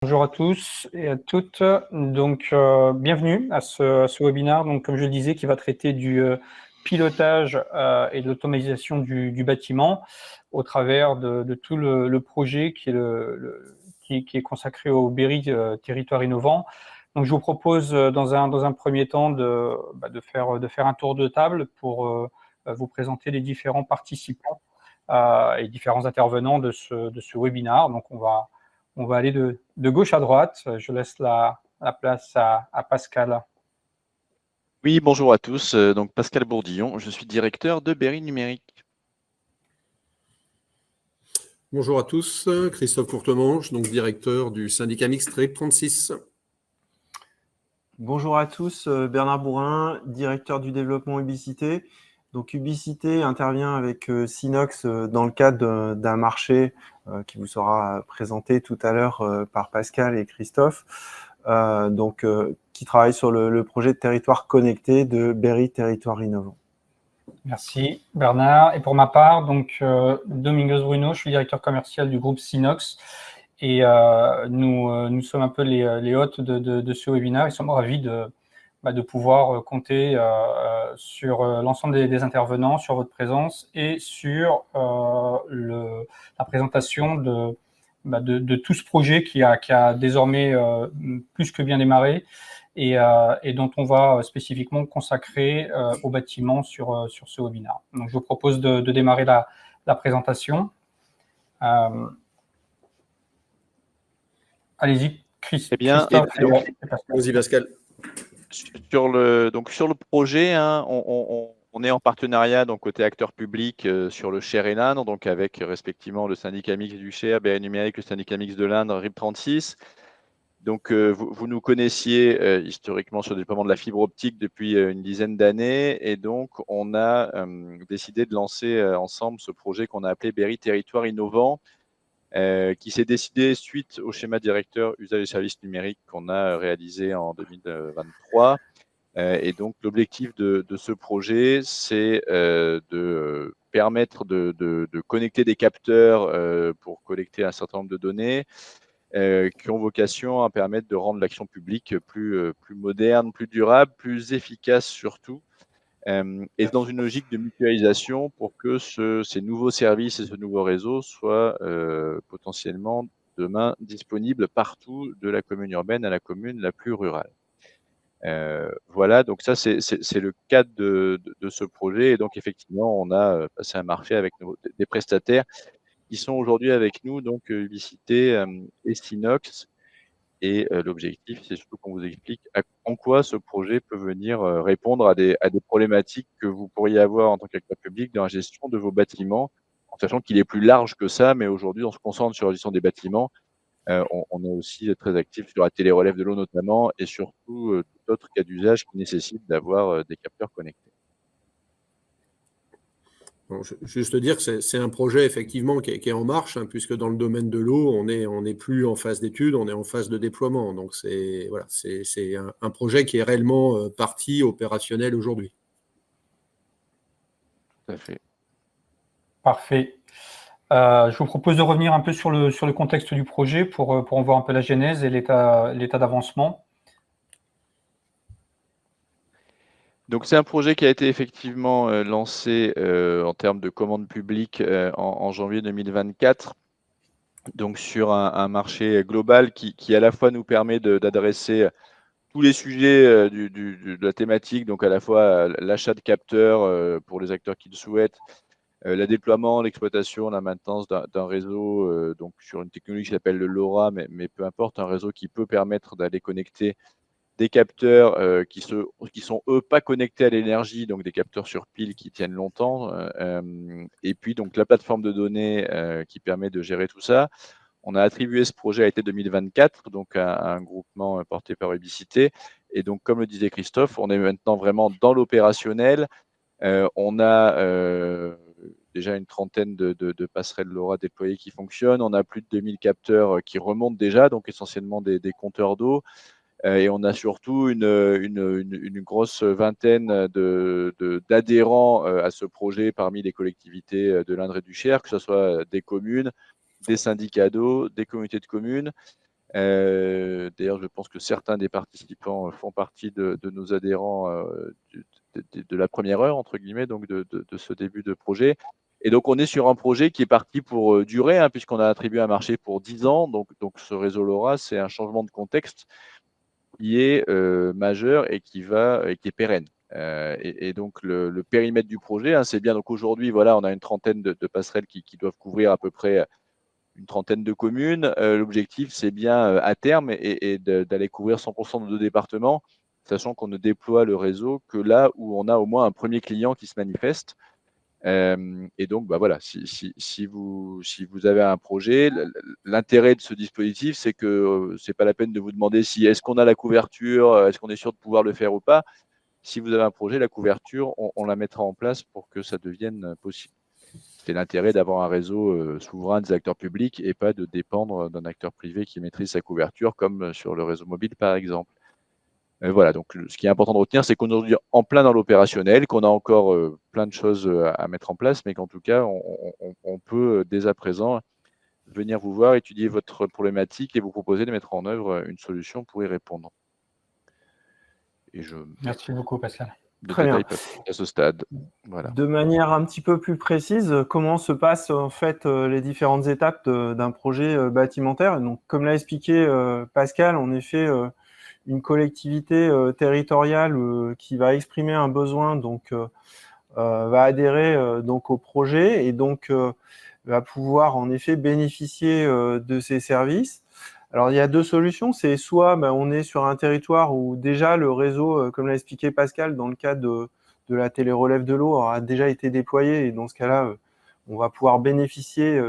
Bonjour à tous et à toutes. Donc, bienvenue à ce webinaire, donc, comme je le disais, qui va traiter du pilotage et de l'automatisation du bâtiment au travers de tout le projet qui est, qui est consacré au Berry Territoire Innovant. Donc, je vous propose dans un premier temps de faire un tour de table pour vous présenter les différents participants et différents intervenants de ce webinaire. Donc, on va aller de gauche à droite. Je laisse la place à Pascal. Oui, bonjour à tous. Donc Pascal Bourdillon, je suis directeur de Berry Numérique. Bonjour à tous, Christophe Courtemanche, donc directeur du syndicat mixte REP 36. Bonjour à tous, Bernard Bourrin, directeur du développement Ubicité. Donc Ubicité intervient avec Sinox dans le cadre d'un marché qui vous sera présenté tout à l'heure par Pascal et Christophe, qui travaille sur le projet de territoire connecté de Berry Territoire Innovant. Merci Bernard. Et pour ma part, donc Domingos Bruno, je suis directeur commercial du groupe Sinox. Et nous sommes un peu les hôtes de ce webinaire. Nous sommes ravis de pouvoir compter sur l'ensemble des intervenants, sur votre présence et sur la présentation de tout ce projet qui a désormais plus que bien démarré et dont on va spécifiquement consacrer au bâtiment sur ce webinaire. Donc, je vous propose de démarrer la présentation. Allez-y, Eh bien, Christophe. Vas-y Pascal. Sur le projet, hein, on est en partenariat donc côté acteur public sur le Cher et l'Indre, donc avec respectivement le syndicat mixte du Cher, Berry Numérique, le syndicat mixte de l'Indre, RIP 36. Donc vous nous connaissiez historiquement sur le déploiement de la fibre optique depuis une dizaine d'années, et donc on a décidé de lancer ensemble ce projet qu'on a appelé Berry Territoire Innovant, qui s'est décidé suite au schéma directeur usage et services numériques qu'on a réalisé en 2023. Et donc, l'objectif de ce projet, c'est de permettre de connecter des capteurs pour collecter un certain nombre de données qui ont vocation à permettre de rendre l'action publique plus moderne, plus durable, plus efficace surtout, et dans une logique de mutualisation pour que ces nouveaux services et ce nouveau réseau soient potentiellement demain disponibles partout, de la commune urbaine à la commune la plus rurale. Voilà, donc ça c'est le cadre de ce projet, et donc effectivement on a passé un marché avec des prestataires qui sont aujourd'hui avec nous, donc Ubicité et Sinox. Et l'objectif, c'est surtout qu'on vous explique en quoi ce projet peut venir répondre à des problématiques que vous pourriez avoir en tant qu'acteur public dans la gestion de vos bâtiments, en sachant qu'il est plus large que ça, mais aujourd'hui, on se concentre sur la gestion des bâtiments. On est aussi très actif sur la télérelève de l'eau notamment, et surtout d'autres cas d'usage qui nécessitent d'avoir des capteurs connectés. Bon, juste dire que c'est un projet effectivement qui est en marche, hein, puisque dans le domaine de l'eau, on n'est plus en phase d'étude, on est en phase de déploiement. Donc c'est voilà, c'est un projet qui est réellement parti opérationnel aujourd'hui. Tout à fait. Parfait. Je vous propose de revenir un peu sur le contexte du projet pour en voir un peu la genèse et l'état d'avancement. Donc c'est un projet qui a été effectivement lancé en termes de commande publique en janvier 2024, donc sur un marché global qui à la fois nous permet d'adresser tous les sujets de la thématique, donc à la fois l'achat de capteurs pour les acteurs qui le souhaitent, le déploiement, l'exploitation, la maintenance d'un réseau, donc sur une technologie qui s'appelle le LoRa, mais peu importe, un réseau qui peut permettre d'aller connecter des capteurs qui sont eux pas connectés à l'énergie, donc des capteurs sur pile qui tiennent longtemps, et puis donc la plateforme de données qui permet de gérer tout ça. On a attribué ce projet à été 2024, donc à un groupement porté par Ubicité, et donc comme le disait Christophe, on est maintenant vraiment dans l'opérationnel. On a déjà une trentaine de passerelles LoRa déployées qui fonctionnent. On a plus de 2000 capteurs qui remontent déjà, donc essentiellement des compteurs d'eau. Et on a surtout une grosse vingtaine d'adhérents à ce projet parmi les collectivités de l'Indre et du Cher, que ce soit des communes, des syndicats d'eau, des communautés de communes, D'ailleurs, je pense que certains des participants font partie de nos adhérents de la première heure, entre guillemets, donc de ce début de projet. Et donc, on est sur un projet qui est parti pour durer, hein, puisqu'on a attribué un marché pour 10 ans. Donc ce réseau LoRa, c'est un changement de contexte qui est majeur et qui est pérenne. Et donc, le périmètre du projet, hein, c'est bien. Donc, aujourd'hui, voilà, on a une trentaine de passerelles qui doivent couvrir à peu près une trentaine de communes. L'objectif, c'est bien à terme et d'aller couvrir 100% de nos départements, sachant qu'on ne déploie le réseau que là où on a au moins un premier client qui se manifeste. Et donc, bah voilà, si vous avez un projet, l'intérêt de ce dispositif, c'est que c'est pas la peine de vous demander si est-ce qu'on a la couverture, est-ce qu'on est sûr de pouvoir le faire ou pas. Si vous avez un projet, la couverture, on la mettra en place pour que ça devienne possible. C'est l'intérêt d'avoir un réseau souverain des acteurs publics et pas de dépendre d'un acteur privé qui maîtrise sa couverture, comme sur le réseau mobile, par exemple. Voilà, donc ce qui est important de retenir, c'est qu'on est aujourd'hui en plein dans l'opérationnel, qu'on a encore plein de choses à mettre en place, mais qu'en tout cas, on peut dès à présent venir vous voir, étudier votre problématique et vous proposer de mettre en œuvre une solution pour y répondre. Et Merci beaucoup, Pascal. Les Très bien. détails peuvent être à ce stade. Voilà. De manière un petit peu plus précise, comment se passent en fait les différentes étapes d'un projet bâtimentaire? Donc, comme l'a expliqué Pascal, en effet, une collectivité territoriale qui va exprimer un besoin, donc va adhérer donc au projet et donc va pouvoir en effet bénéficier de ces services. Alors, il y a deux solutions. C'est soit on est sur un territoire où déjà le réseau, comme l'a expliqué Pascal, dans le cadre de la télérelève de l'eau, aura déjà été déployé. Et dans ce cas-là, on va pouvoir bénéficier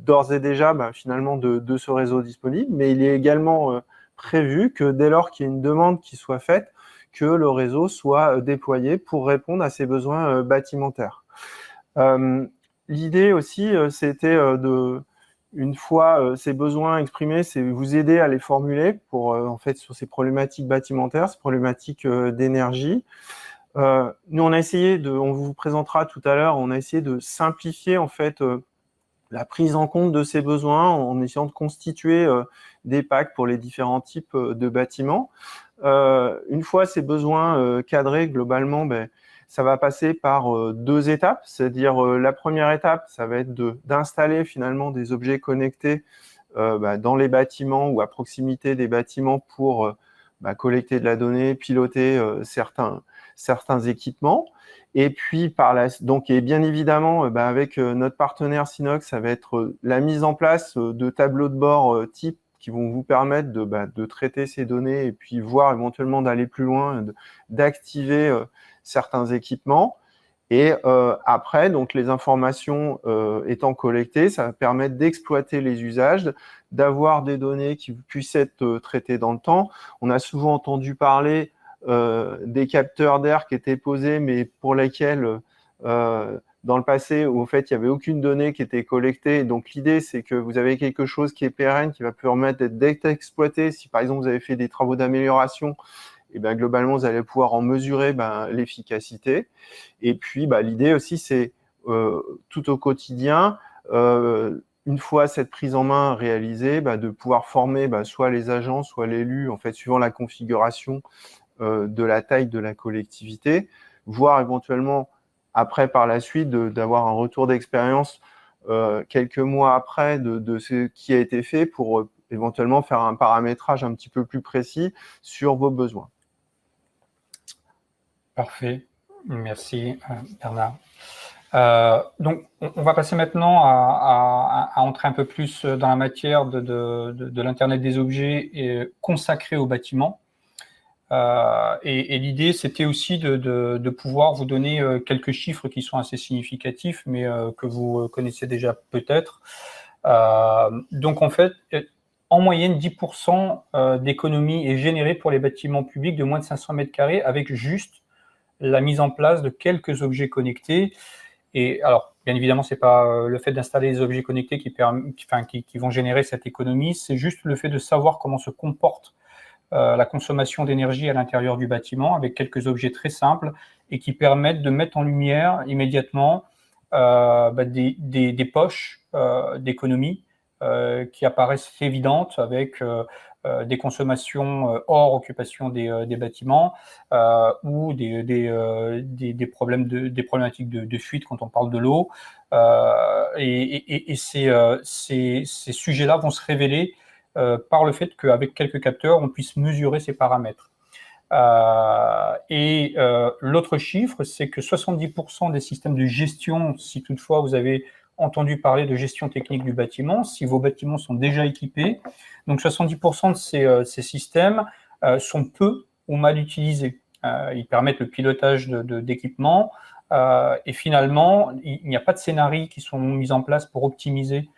d'ores et déjà finalement de ce réseau disponible. Mais il est également prévu que dès lors qu'il y a une demande qui soit faite, que le réseau soit déployé pour répondre à ces besoins bâtimentaires. L'idée aussi, c'était une fois ces besoins exprimés, c'est vous aider à les formuler pour en fait sur ces problématiques bâtimentaires, ces problématiques d'énergie. Nous, on a essayé on vous présentera tout à l'heure, on a essayé de simplifier en fait la prise en compte de ces besoins en essayant de constituer des packs pour les différents types de bâtiments. Une fois ces besoins cadrés, globalement, ça va passer par deux étapes, c'est-à-dire la première étape, ça va être d'installer finalement des objets connectés dans les bâtiments ou à proximité des bâtiments pour collecter de la donnée, piloter certains équipements. Et puis et bien évidemment, avec notre partenaire Sinox, ça va être la mise en place de tableaux de bord type qui vont vous permettre de traiter ces données et puis voir éventuellement d'aller plus loin, d'activer certains équipements. Et après, donc les informations étant collectées, ça va permettre d'exploiter les usages, d'avoir des données qui puissent être traitées dans le temps. On a souvent entendu parler des capteurs d'air qui étaient posés, mais pour lesquels dans le passé, où en fait il n'y avait aucune donnée qui était collectée. Donc l'idée, c'est que vous avez quelque chose qui est pérenne, qui va permettre d'être exploité. Si par exemple vous avez fait des travaux d'amélioration, et globalement vous allez pouvoir en mesurer l'efficacité. Et puis l'idée aussi, c'est tout au quotidien, une fois cette prise en main réalisée, de pouvoir former soit les agents, soit l'élu, en fait, suivant la configuration de la taille de la collectivité, voire éventuellement après, par la suite, d'avoir un retour d'expérience quelques mois après de ce qui a été fait pour éventuellement faire un paramétrage un petit peu plus précis sur vos besoins. Parfait. Merci, Bernard. Donc, on va passer maintenant à entrer un peu plus dans la matière de l'Internet des objets consacré au bâtiment. Et l'idée, c'était aussi de pouvoir vous donner quelques chiffres qui sont assez significatifs, mais que vous connaissez déjà peut-être. Donc, en fait, en moyenne, 10% d'économie est générée pour les bâtiments publics de moins de 500 mètres carrés avec juste la mise en place de quelques objets connectés. Et alors, bien évidemment, ce n'est pas le fait d'installer des objets connectés qui vont générer cette économie, c'est juste le fait de savoir comment se comporte la consommation d'énergie à l'intérieur du bâtiment avec quelques objets très simples et qui permettent de mettre en lumière immédiatement des poches d'économie qui apparaissent évidentes avec des consommations hors occupation des bâtiments ou des problématiques de fuite quand on parle de l'eau. Et ces sujets-là vont se révéler par le fait qu'avec quelques capteurs, on puisse mesurer ces paramètres. L'autre chiffre, c'est que 70% des systèmes de gestion, si toutefois vous avez entendu parler de gestion technique du bâtiment, si vos bâtiments sont déjà équipés, donc 70% de ces systèmes sont peu ou mal utilisés. Ils permettent le pilotage d'équipements et finalement, il n'y a pas de scénarios qui sont mis en place pour optimiser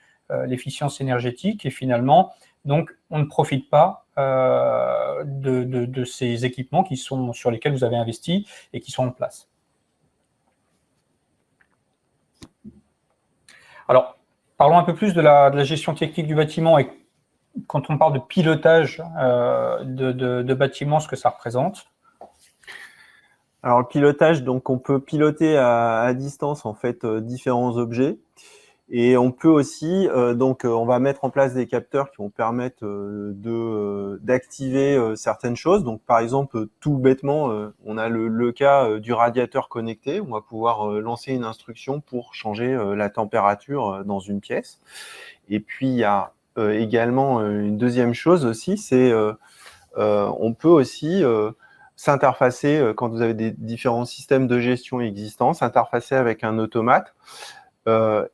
l'efficience énergétique et finalement, donc on ne profite pas de ces équipements sur lesquels vous avez investi et qui sont en place. Alors, parlons un peu plus de la gestion technique du bâtiment et quand on parle de pilotage de bâtiments, ce que ça représente. Alors, le pilotage, donc on peut piloter à distance en fait différents objets. Et on peut aussi, on va mettre en place des capteurs qui vont permettre d'activer certaines choses. Donc, par exemple, tout bêtement, on a le cas du radiateur connecté. On va pouvoir lancer une instruction pour changer la température dans une pièce. Et puis, il y a également une deuxième chose aussi, c'est on peut aussi s'interfacer quand vous avez des différents systèmes de gestion existants, s'interfacer avec un automate.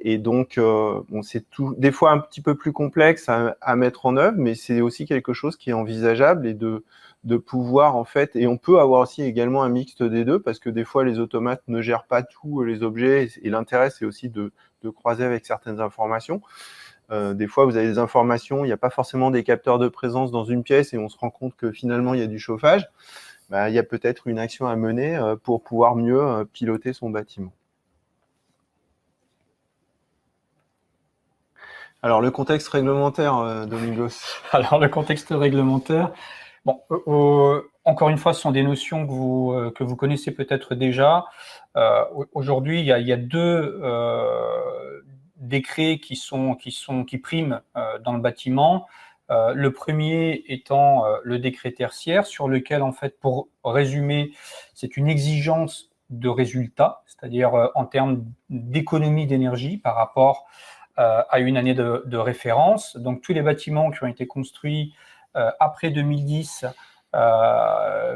Et donc, c'est des fois un petit peu plus complexe à mettre en œuvre, mais c'est aussi quelque chose qui est envisageable et de pouvoir en fait. Et on peut avoir aussi également un mixte des deux parce que des fois les automates ne gèrent pas tous les objets et l'intérêt c'est aussi de croiser avec certaines informations. Des fois, vous avez des informations, il n'y a pas forcément des capteurs de présence dans une pièce et on se rend compte que finalement il y a du chauffage. Il y a peut-être une action à mener pour pouvoir mieux piloter son bâtiment. Alors, le contexte réglementaire, Domingos. Alors, le contexte réglementaire, bon, encore une fois, ce sont des notions que vous connaissez peut-être déjà. Aujourd'hui, il y a deux décrets qui priment dans le bâtiment. Le premier étant le décret tertiaire, sur lequel, en fait, pour résumer, c'est une exigence de résultat, c'est-à-dire en termes d'économie d'énergie par rapport à une année de référence. Donc, tous les bâtiments qui ont été construits après 2010,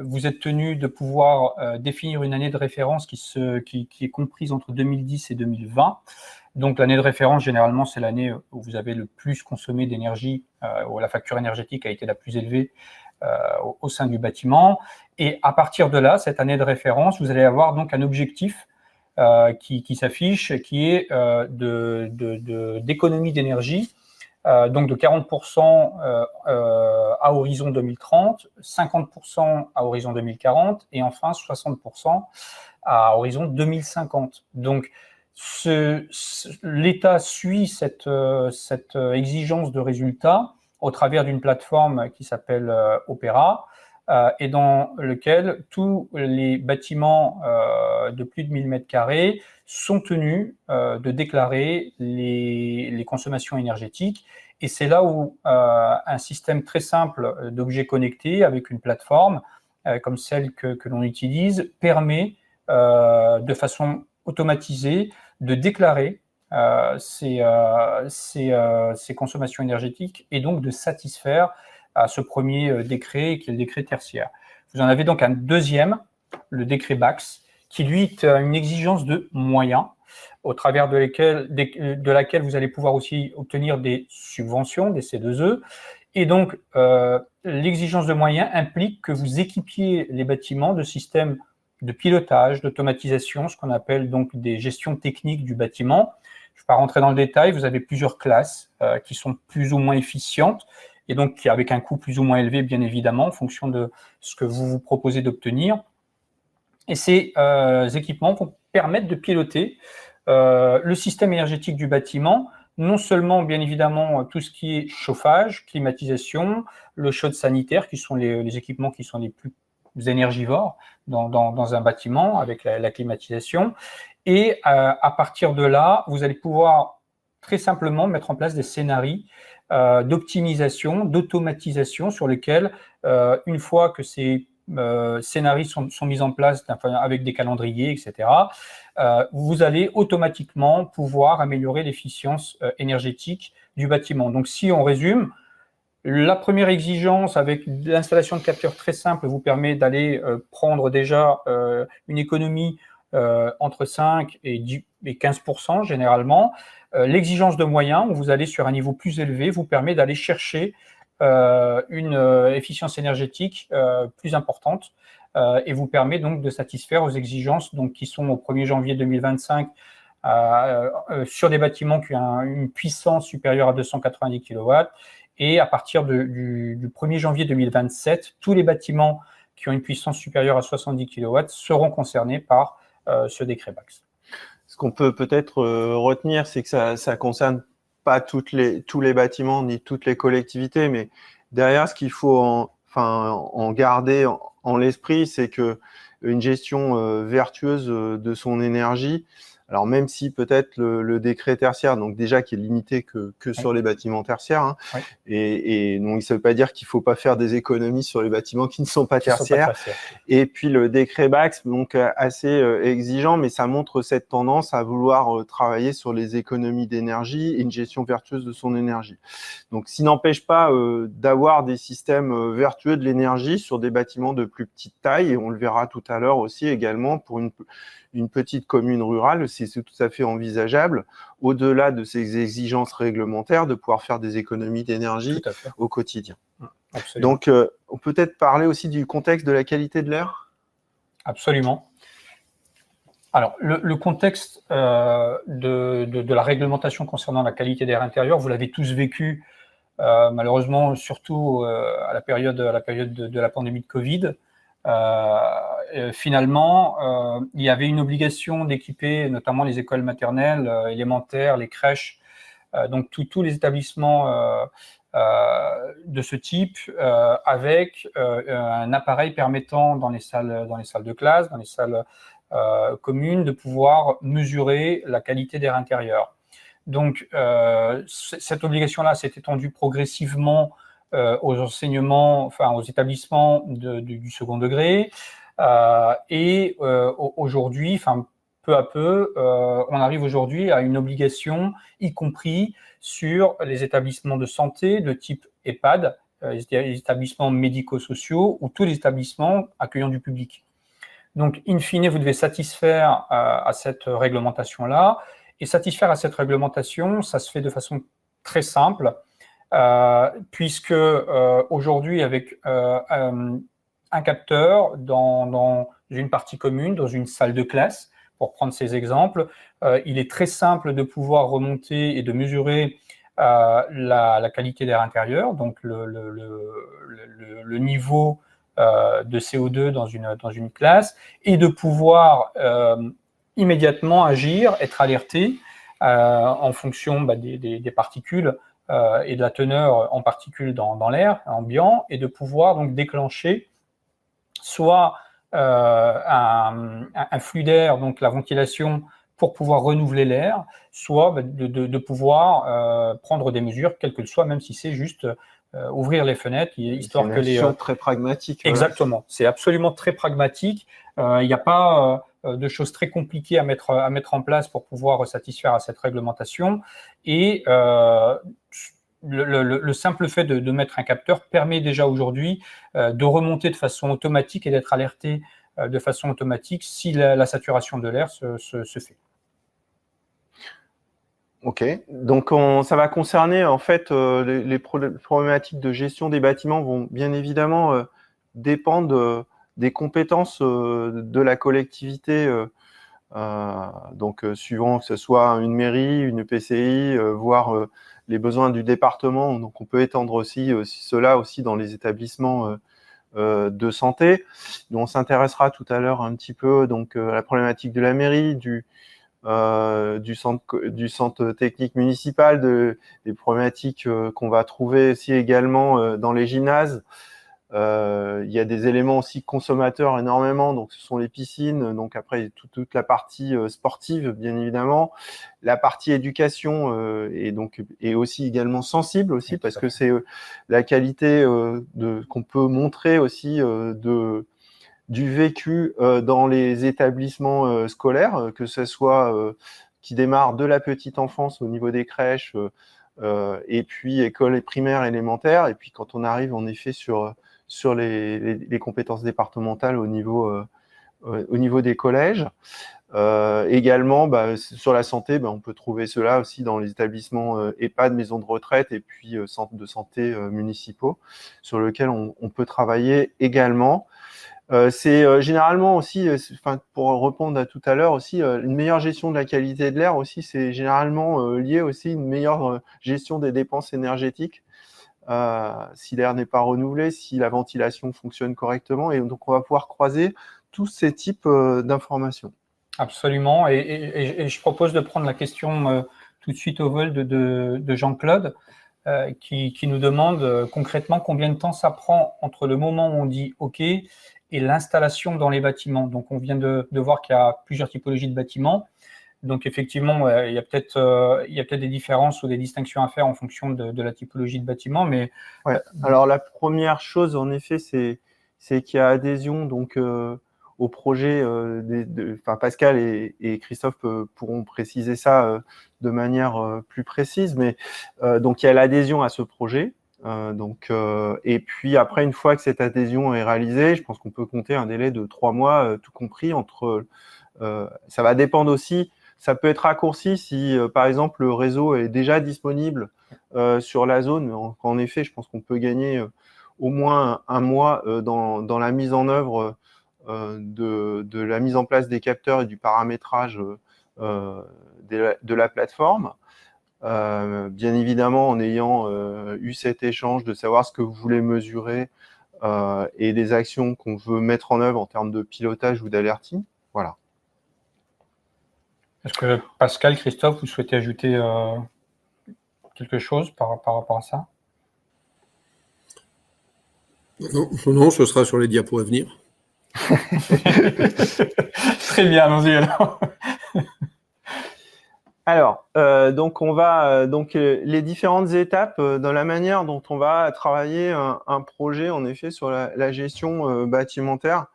vous êtes tenus de pouvoir définir une année de référence qui est comprise entre 2010 et 2020. Donc, l'année de référence, généralement, c'est l'année où vous avez le plus consommé d'énergie, où la facture énergétique a été la plus élevée au sein du bâtiment. Et à partir de là, cette année de référence, vous allez avoir donc un objectif qui s'affiche, qui est d'économie d'énergie, donc de 40% à horizon 2030, 50% à horizon 2040 et enfin 60% à horizon 2050. Donc, l'État suit cette exigence de résultat au travers d'une plateforme qui s'appelle Opera, et dans lequel tous les bâtiments de plus de 1000 m² sont tenus de déclarer les consommations énergétiques. Et c'est là où un système très simple d'objets connectés avec une plateforme comme celle que l'on utilise permet de façon automatisée de déclarer ces consommations énergétiques et donc de satisfaire à ce premier décret qui est le décret tertiaire. Vous en avez donc un deuxième, le décret BAX, qui lui a une exigence de moyens au travers de laquelle vous allez pouvoir aussi obtenir des subventions, des C2E. Et donc, l'exigence de moyens implique que vous équipiez les bâtiments de systèmes de pilotage, d'automatisation, ce qu'on appelle donc des gestions techniques du bâtiment. Je ne vais pas rentrer dans le détail, vous avez plusieurs classes qui sont plus ou moins efficientes et donc avec un coût plus ou moins élevé, bien évidemment, en fonction de ce que vous vous proposez d'obtenir. Et ces équipements vont permettre de piloter le système énergétique du bâtiment, non seulement, bien évidemment, tout ce qui est chauffage, climatisation, le chaude sanitaire, qui sont les équipements qui sont les plus énergivores dans un bâtiment avec la climatisation. Et à partir de là, vous allez pouvoir très simplement mettre en place des scénarios d'optimisation, d'automatisation sur lesquels, une fois que ces scénarios sont mis en place avec des calendriers, etc., vous allez automatiquement pouvoir améliorer l'efficience énergétique du bâtiment. Donc, si on résume, la première exigence avec l'installation de capteurs très simple vous permet d'aller prendre déjà une économie entre 5 et 15% généralement. L'exigence de moyens, où vous allez sur un niveau plus élevé, vous permet d'aller chercher une efficience énergétique plus importante et vous permet donc de satisfaire aux exigences donc, qui sont au 1er janvier 2025 sur des bâtiments qui ont une puissance supérieure à 290 kW. Et à partir du 1er janvier 2027, tous les bâtiments qui ont une puissance supérieure à 70 kW seront concernés par ce décret BACS. Ce qu'on peut peut-être retenir, c'est que ça ne concerne pas tous les bâtiments ni toutes les collectivités, mais derrière, ce qu'il faut en garder en l'esprit, c'est que une gestion vertueuse de son énergie, alors même si peut-être le décret tertiaire, donc déjà qui est limité que sur les bâtiments tertiaires, hein, et donc ça ne veut pas dire qu'il ne faut pas faire des économies sur les bâtiments qui ne sont pas tertiaires. Et puis le décret BACS, donc assez exigeant, mais ça montre cette tendance à vouloir travailler sur les économies d'énergie et une gestion vertueuse de son énergie. Donc, ça n'empêche pas d'avoir des systèmes vertueux de l'énergie sur des bâtiments de plus petite taille, et on le verra tout à l'heure aussi également pour une petite commune rurale, c'est tout à fait envisageable, au-delà de ces exigences réglementaires, de pouvoir faire des économies d'énergie au quotidien. Absolument. Donc, on peut peut-être parler aussi du contexte de la qualité de l'air ? Absolument. Alors, le contexte de la réglementation concernant la qualité d'air intérieur, vous l'avez tous vécu, malheureusement, surtout à la période de la pandémie de Covid. Finalement, il y avait une obligation d'équiper notamment les écoles maternelles, élémentaires, les crèches, donc tous les établissements de ce type avec un appareil permettant dans les salles de classe, dans les salles communes, de pouvoir mesurer la qualité d'air intérieur. Donc, cette obligation-là s'est étendue progressivement aux enseignements, aux établissements du second degré. Et aujourd'hui, peu à peu, on arrive aujourd'hui à une obligation, y compris sur les établissements de santé de type EHPAD, les établissements médico-sociaux ou tous les établissements accueillant du public. Donc, in fine, vous devez satisfaire à cette réglementation-là. Et satisfaire à cette réglementation, ça se fait de façon très simple. Puisque aujourd'hui, avec un capteur dans une partie commune, dans une salle de classe, pour prendre ces exemples, il est très simple de pouvoir remonter et de mesurer la qualité d'air intérieur, donc le niveau de CO2 dans une classe, et de pouvoir immédiatement agir, être alerté en fonction des particules et de la teneur en particules dans l'air ambiant, et de pouvoir donc déclencher soit un flux d'air, donc la ventilation, pour pouvoir renouveler l'air, soit de pouvoir prendre des mesures, quelles que soient, même si c'est juste ouvrir les fenêtres, histoire que les... C'est très pragmatique. Exactement, voilà. C'est absolument très pragmatique. Il n'y a pas de choses très compliquées à mettre en place pour pouvoir satisfaire à cette réglementation. Et le simple fait de mettre un capteur permet déjà aujourd'hui de remonter de façon automatique et d'être alerté de façon automatique si la saturation de l'air se fait. Ok, donc ça va concerner en fait les problématiques de gestion des bâtiments vont bien évidemment dépendre des compétences de la collectivité, donc suivant que ce soit une mairie, une EPCI, voire les besoins du département. Donc on peut étendre aussi cela aussi dans les établissements de santé. Donc, on s'intéressera tout à l'heure un petit peu donc à la problématique de la mairie, du centre technique municipal, des problématiques qu'on va trouver aussi également dans les gymnases, Il y a des éléments aussi consommateurs énormément, donc ce sont les piscines, donc après toute la partie sportive, bien évidemment. La partie éducation est aussi également sensible aussi, parce que c'est la qualité qu'on peut montrer aussi du vécu dans les établissements scolaires, que ce soit qui démarre de la petite enfance au niveau des crèches, et puis école primaire, élémentaire, et puis quand on arrive en effet sur les compétences départementales au niveau des collèges. Également, sur la santé, on peut trouver cela aussi dans les établissements EHPAD, maisons de retraite et puis centres de santé municipaux, sur lesquels on peut travailler également. C'est généralement aussi, pour répondre à tout à l'heure aussi, une meilleure gestion de la qualité de l'air aussi, c'est généralement lié aussi à une meilleure gestion des dépenses énergétiques. Si l'air n'est pas renouvelé, si la ventilation fonctionne correctement, et donc on va pouvoir croiser tous ces types d'informations. Absolument, et je propose de prendre la question tout de suite au vol de Jean-Claude, qui nous demande concrètement combien de temps ça prend entre le moment où on dit OK et l'installation dans les bâtiments. Donc on vient de voir qu'il y a plusieurs typologies de bâtiments. Donc effectivement, il y a peut-être des différences ou des distinctions à faire en fonction de la typologie de bâtiment. Mais ouais. Alors la première chose, en effet, c'est qu'il y a adhésion donc au projet. Pascal et Christophe pourront préciser ça de manière plus précise. Mais donc il y a l'adhésion à ce projet. Et puis après, une fois que cette adhésion est réalisée, je pense qu'on peut compter un délai de 3 mois, tout compris. Ça va dépendre aussi. Ça peut être raccourci si, par exemple, le réseau est déjà disponible sur la zone. En effet, je pense qu'on peut gagner au moins un mois dans la mise en œuvre de la mise en place des capteurs et du paramétrage de la plateforme. Bien évidemment, en ayant eu cet échange de savoir ce que vous voulez mesurer et des actions qu'on veut mettre en œuvre en termes de pilotage ou d'alerting. Voilà. Est-ce que Pascal, Christophe, vous souhaitez ajouter quelque chose par rapport à ça? Non, ce sera sur les diapos à venir. Très bien, allons-y alors. Alors, donc on va les différentes étapes dans la manière dont on va travailler un projet, en effet, sur la gestion bâtimentaire.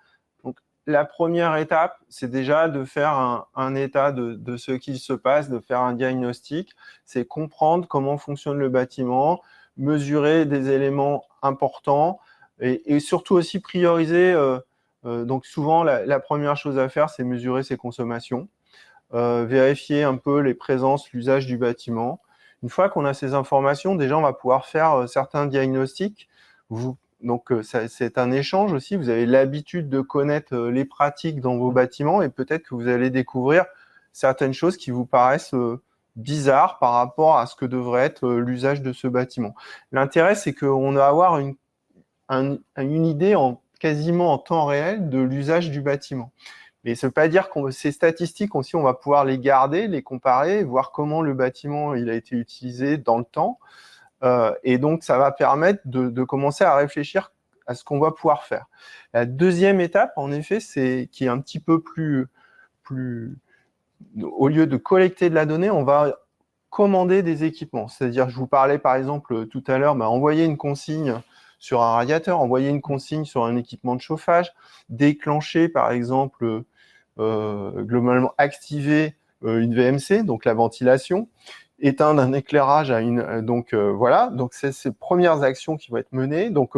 Donc, la première étape, c'est déjà de faire un état de ce qu'il se passe, de faire un diagnostic. C'est comprendre comment fonctionne le bâtiment, mesurer des éléments importants et surtout aussi prioriser. Donc, souvent, la première chose à faire, c'est mesurer ses consommations. Vérifier un peu les présences, l'usage du bâtiment. Une fois qu'on a ces informations, déjà, on va pouvoir faire certains diagnostics. Donc, c'est un échange aussi. Vous avez l'habitude de connaître les pratiques dans vos bâtiments et peut-être que vous allez découvrir certaines choses qui vous paraissent bizarres par rapport à ce que devrait être l'usage de ce bâtiment. L'intérêt, c'est qu'on va avoir une idée quasiment en temps réel de l'usage du bâtiment. Mais ça ne veut pas dire que ces statistiques aussi, on va pouvoir les garder, les comparer, voir comment le bâtiment il a été utilisé dans le temps. Et donc, ça va permettre de commencer à réfléchir à ce qu'on va pouvoir faire. La deuxième étape, en effet, qui est un petit peu plus... Au lieu de collecter de la donnée, on va commander des équipements. C'est-à-dire, je vous parlais par exemple tout à l'heure, envoyer une consigne sur un radiateur, envoyer une consigne sur un équipement de chauffage, déclencher par exemple, globalement activer une VMC, donc la ventilation, éteindre un éclairage à voilà, donc c'est ces premières actions qui vont être menées. Donc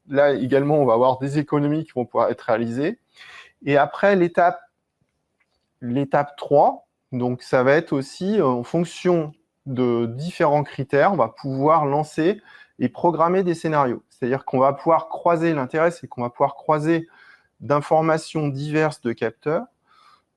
là également, on va avoir des économies qui vont pouvoir être réalisées. Et après l'étape 3, donc ça va être aussi en fonction de différents critères, on va pouvoir lancer et programmer des scénarios. C'est-à-dire qu'on va pouvoir croiser, l'intérêt, c'est qu'on va pouvoir croiser d'informations diverses de capteurs.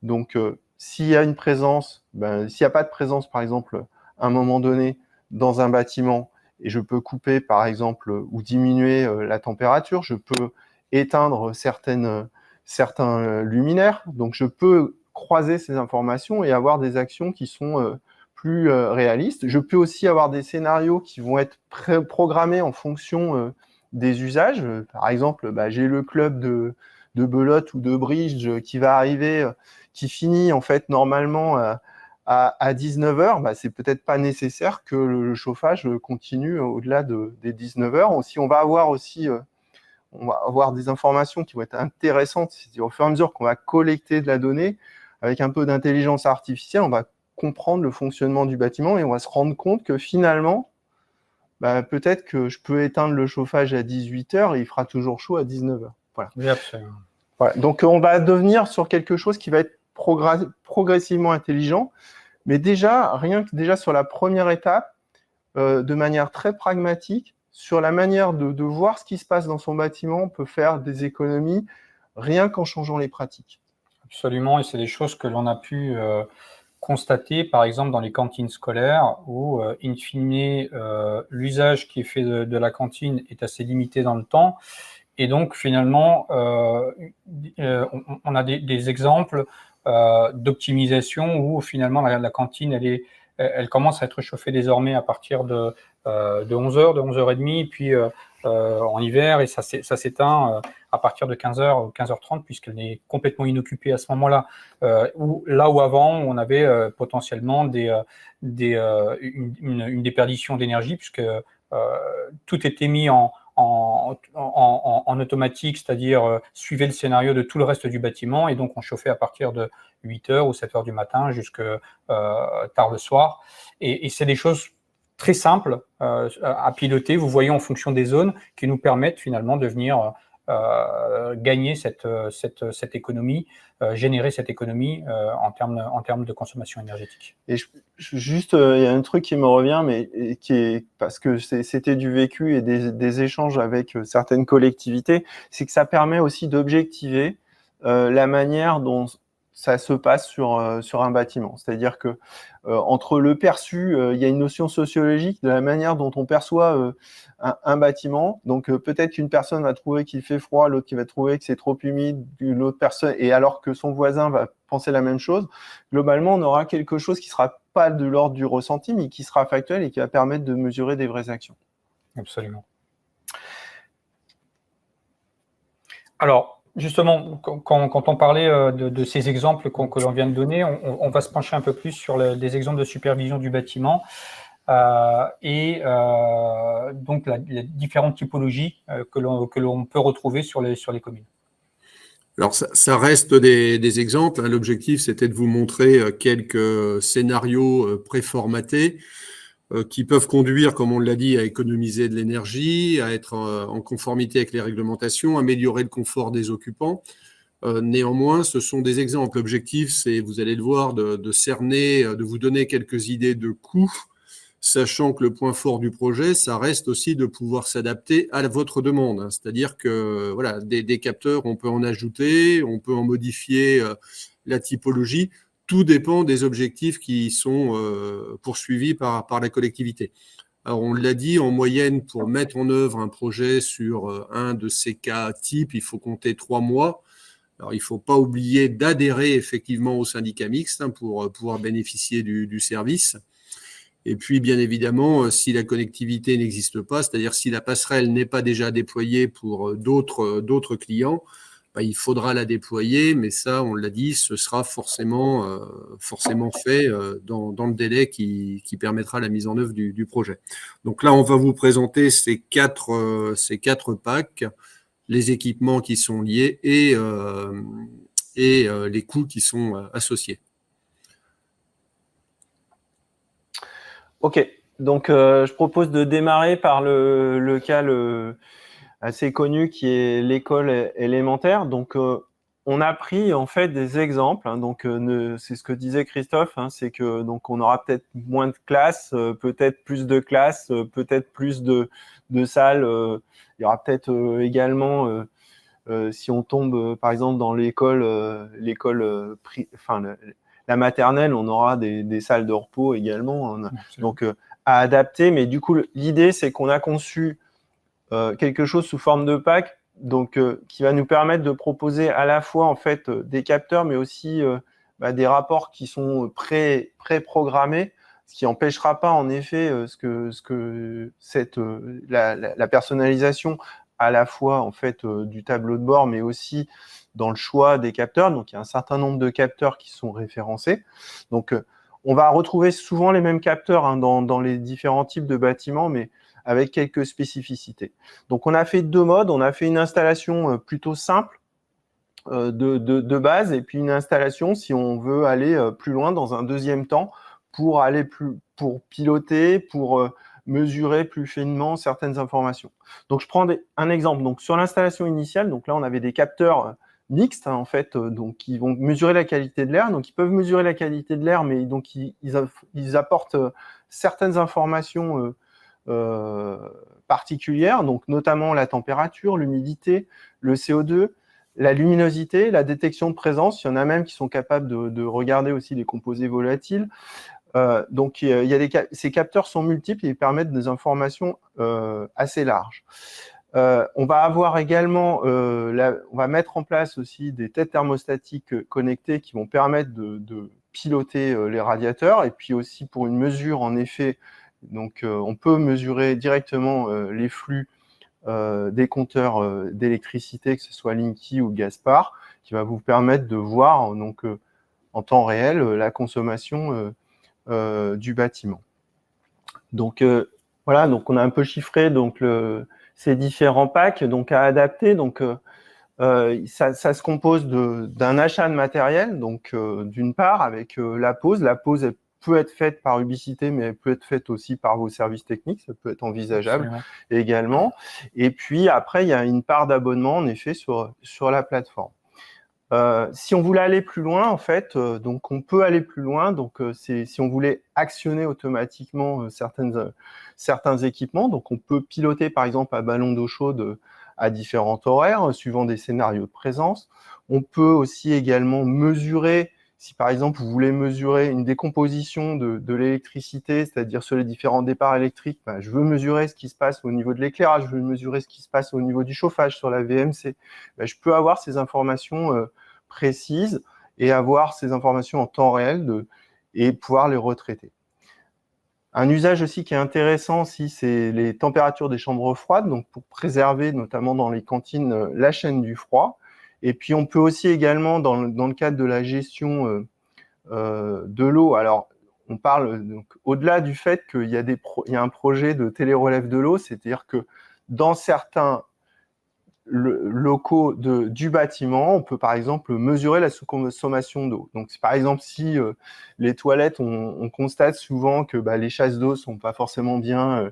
Donc, s'il y a une présence, s'il n'y a pas de présence, par exemple, à un moment donné, dans un bâtiment, et je peux couper, par exemple, ou diminuer la température, je peux éteindre certains luminaires. Donc, je peux croiser ces informations et avoir des actions qui sont plus réalistes. Je peux aussi avoir des scénarios qui vont être programmés en fonction des usages. Par exemple, j'ai le club de belote ou de bridge qui va arriver, qui finit en fait normalement à 19h. C'est peut-être pas nécessaire que le chauffage continue au-delà des 19h. Aussi, on va avoir des informations qui vont être intéressantes. Au fur et à mesure qu'on va collecter de la donnée, avec un peu d'intelligence artificielle, on va comprendre le fonctionnement du bâtiment et on va se rendre compte que finalement, peut-être que je peux éteindre le chauffage à 18h et il fera toujours chaud à 19h. Voilà. Oui, absolument. Voilà. Donc, on va devenir sur quelque chose qui va être progressivement intelligent, mais rien que déjà sur la première étape, de manière très pragmatique, sur la manière de voir ce qui se passe dans son bâtiment, on peut faire des économies rien qu'en changeant les pratiques. Absolument, et c'est des choses que l'on a pu constater, par exemple, dans les cantines scolaires, où, in fine, l'usage qui est fait de la cantine est assez limité dans le temps. Et donc, finalement, on a des exemples d'optimisation où, finalement, la cantine, elle commence à être chauffée désormais à partir de 11h, de 11h30, puis en hiver, et ça s'éteint à partir de 15h ou 15h30, puisqu'elle est complètement inoccupée à ce moment-là. Là où avant, on avait potentiellement une déperdition d'énergie, puisque tout était mis en automatique, c'est-à-dire suivait le scénario de tout le reste du bâtiment, et donc on chauffait à partir de 8h ou 7h du matin jusque tard le soir. Et c'est des choses très simples à piloter, vous voyez, en fonction des zones, qui nous permettent finalement de venir gagner cette économie, générer cette économie en termes de consommation énergétique. Et juste, il y a un truc qui me revient, mais parce que c'était du vécu et des échanges avec certaines collectivités, c'est que ça permet aussi d'objectiver la manière dont ça se passe sur un bâtiment. C'est-à-dire que entre le perçu, il y a une notion sociologique de la manière dont on perçoit un bâtiment. Donc peut-être qu'une personne va trouver qu'il fait froid, l'autre qui va trouver que c'est trop humide, l'autre personne, et alors que son voisin va penser la même chose. Globalement, on aura quelque chose qui sera pas de l'ordre du ressenti, mais qui sera factuel et qui va permettre de mesurer des vraies actions. Absolument. Alors, justement, quand on parlait de ces exemples que l'on vient de donner, on va se pencher un peu plus sur des exemples de supervision du bâtiment et donc les différentes typologies que l'on peut retrouver sur les communes. Alors, ça reste des exemples. L'objectif, c'était de vous montrer quelques scénarios préformatés qui peuvent conduire, comme on l'a dit, à économiser de l'énergie, à être en conformité avec les réglementations, améliorer le confort des occupants. Néanmoins, ce sont des exemples. L'objectif, c'est, vous allez le voir, de cerner, de vous donner quelques idées de coûts, sachant que le point fort du projet, ça reste aussi de pouvoir s'adapter à votre demande. C'est-à-dire que voilà, des capteurs, on peut en ajouter, on peut en modifier la typologie. Tout dépend des objectifs qui sont poursuivis par la collectivité. Alors, on l'a dit, en moyenne, pour mettre en œuvre un projet sur un de ces cas types, il faut compter 3 mois. Alors, il ne faut pas oublier d'adhérer effectivement au syndicat mixte pour pouvoir bénéficier du service. Et puis, bien évidemment, si la connectivité n'existe pas, c'est-à-dire si la passerelle n'est pas déjà déployée pour d'autres clients, il faudra la déployer, mais ça, on l'a dit, ce sera forcément fait dans le délai qui permettra la mise en œuvre du projet. Donc là, on va vous présenter ces quatre packs, les équipements qui sont liés et les coûts qui sont associés. Ok, donc je propose de démarrer par le cas assez connu qui est l'école élémentaire. Donc on a pris en fait des exemples. Donc c'est ce que disait Christophe, c'est que donc on aura peut-être moins de classes, peut-être plus de classes, peut-être plus de salles. Il y aura peut-être également si on tombe par exemple dans la maternelle, on aura des salles de repos également, donc à adapter. Mais du coup, l'idée, c'est qu'on a conçu quelque chose sous forme de pack, donc qui va nous permettre de proposer à la fois en fait des capteurs, mais aussi des rapports qui sont pré-programmés, ce qui n'empêchera pas en effet la personnalisation à la fois en fait du tableau de bord, mais aussi dans le choix des capteurs. Donc, il y a un certain nombre de capteurs qui sont référencés. Donc, on va retrouver souvent les mêmes capteurs hein, dans les différents types de bâtiments, mais avec quelques spécificités. Donc, on a fait 2 modes. On a fait une installation plutôt simple de base, et puis une installation si on veut aller plus loin dans un deuxième temps pour piloter, pour mesurer plus finement certaines informations. Donc, je prends un exemple. Donc, sur l'installation initiale, donc là, on avait des capteurs mixtes, hein, en fait, donc qui vont mesurer la qualité de l'air. Donc, ils peuvent mesurer la qualité de l'air, mais donc ils apportent certaines informations particulières, donc notamment la température, l'humidité, le CO2, la luminosité, la détection de présence. Il y en a même qui sont capables de regarder aussi les composés volatiles. Donc, ces capteurs sont multiples et ils permettent des informations assez larges. On va avoir également, on va mettre en place aussi des têtes thermostatiques connectées qui vont permettre de piloter les radiateurs, et puis aussi pour une mesure en effet, donc on peut mesurer directement les flux des compteurs d'électricité, que ce soit Linky ou Gaspard, qui va vous permettre de voir donc en temps réel la consommation du bâtiment. Donc voilà, donc on a un peu chiffré donc ces différents packs donc à adapter. Donc ça se compose d'un achat de matériel, donc d'une part avec la pose. La pose elle peut être faite par Ubicité, mais elle peut être faite aussi par vos services techniques, ça peut être envisageable également. Et puis après, il y a une part d'abonnement en effet sur la plateforme. Si on voulait aller plus loin, en fait, donc on peut aller plus loin. Donc, si on voulait actionner automatiquement certains équipements, donc on peut piloter par exemple un ballon d'eau chaude à différents horaires, suivant des scénarios de présence. On peut aussi également mesurer, si par exemple vous voulez mesurer une décomposition de l'électricité, c'est-à-dire sur les différents départs électriques, ben, je veux mesurer ce qui se passe au niveau de l'éclairage, je veux mesurer ce qui se passe au niveau du chauffage sur la VMC. Ben, je peux avoir ces informations précises et avoir ces informations en temps réel et pouvoir les retraiter. Un usage aussi qui est intéressant, c'est les températures des chambres froides, donc pour préserver notamment dans les cantines la chaîne du froid. Et puis on peut aussi également, dans le cadre de la gestion de l'eau, alors on parle donc au-delà du fait qu'il y a un projet de télérelève de l'eau, c'est-à-dire que dans certains locaux du bâtiment, on peut par exemple mesurer la sous-consommation d'eau. Donc, par exemple, si les toilettes, on constate souvent que les chasses d'eau sont pas forcément bien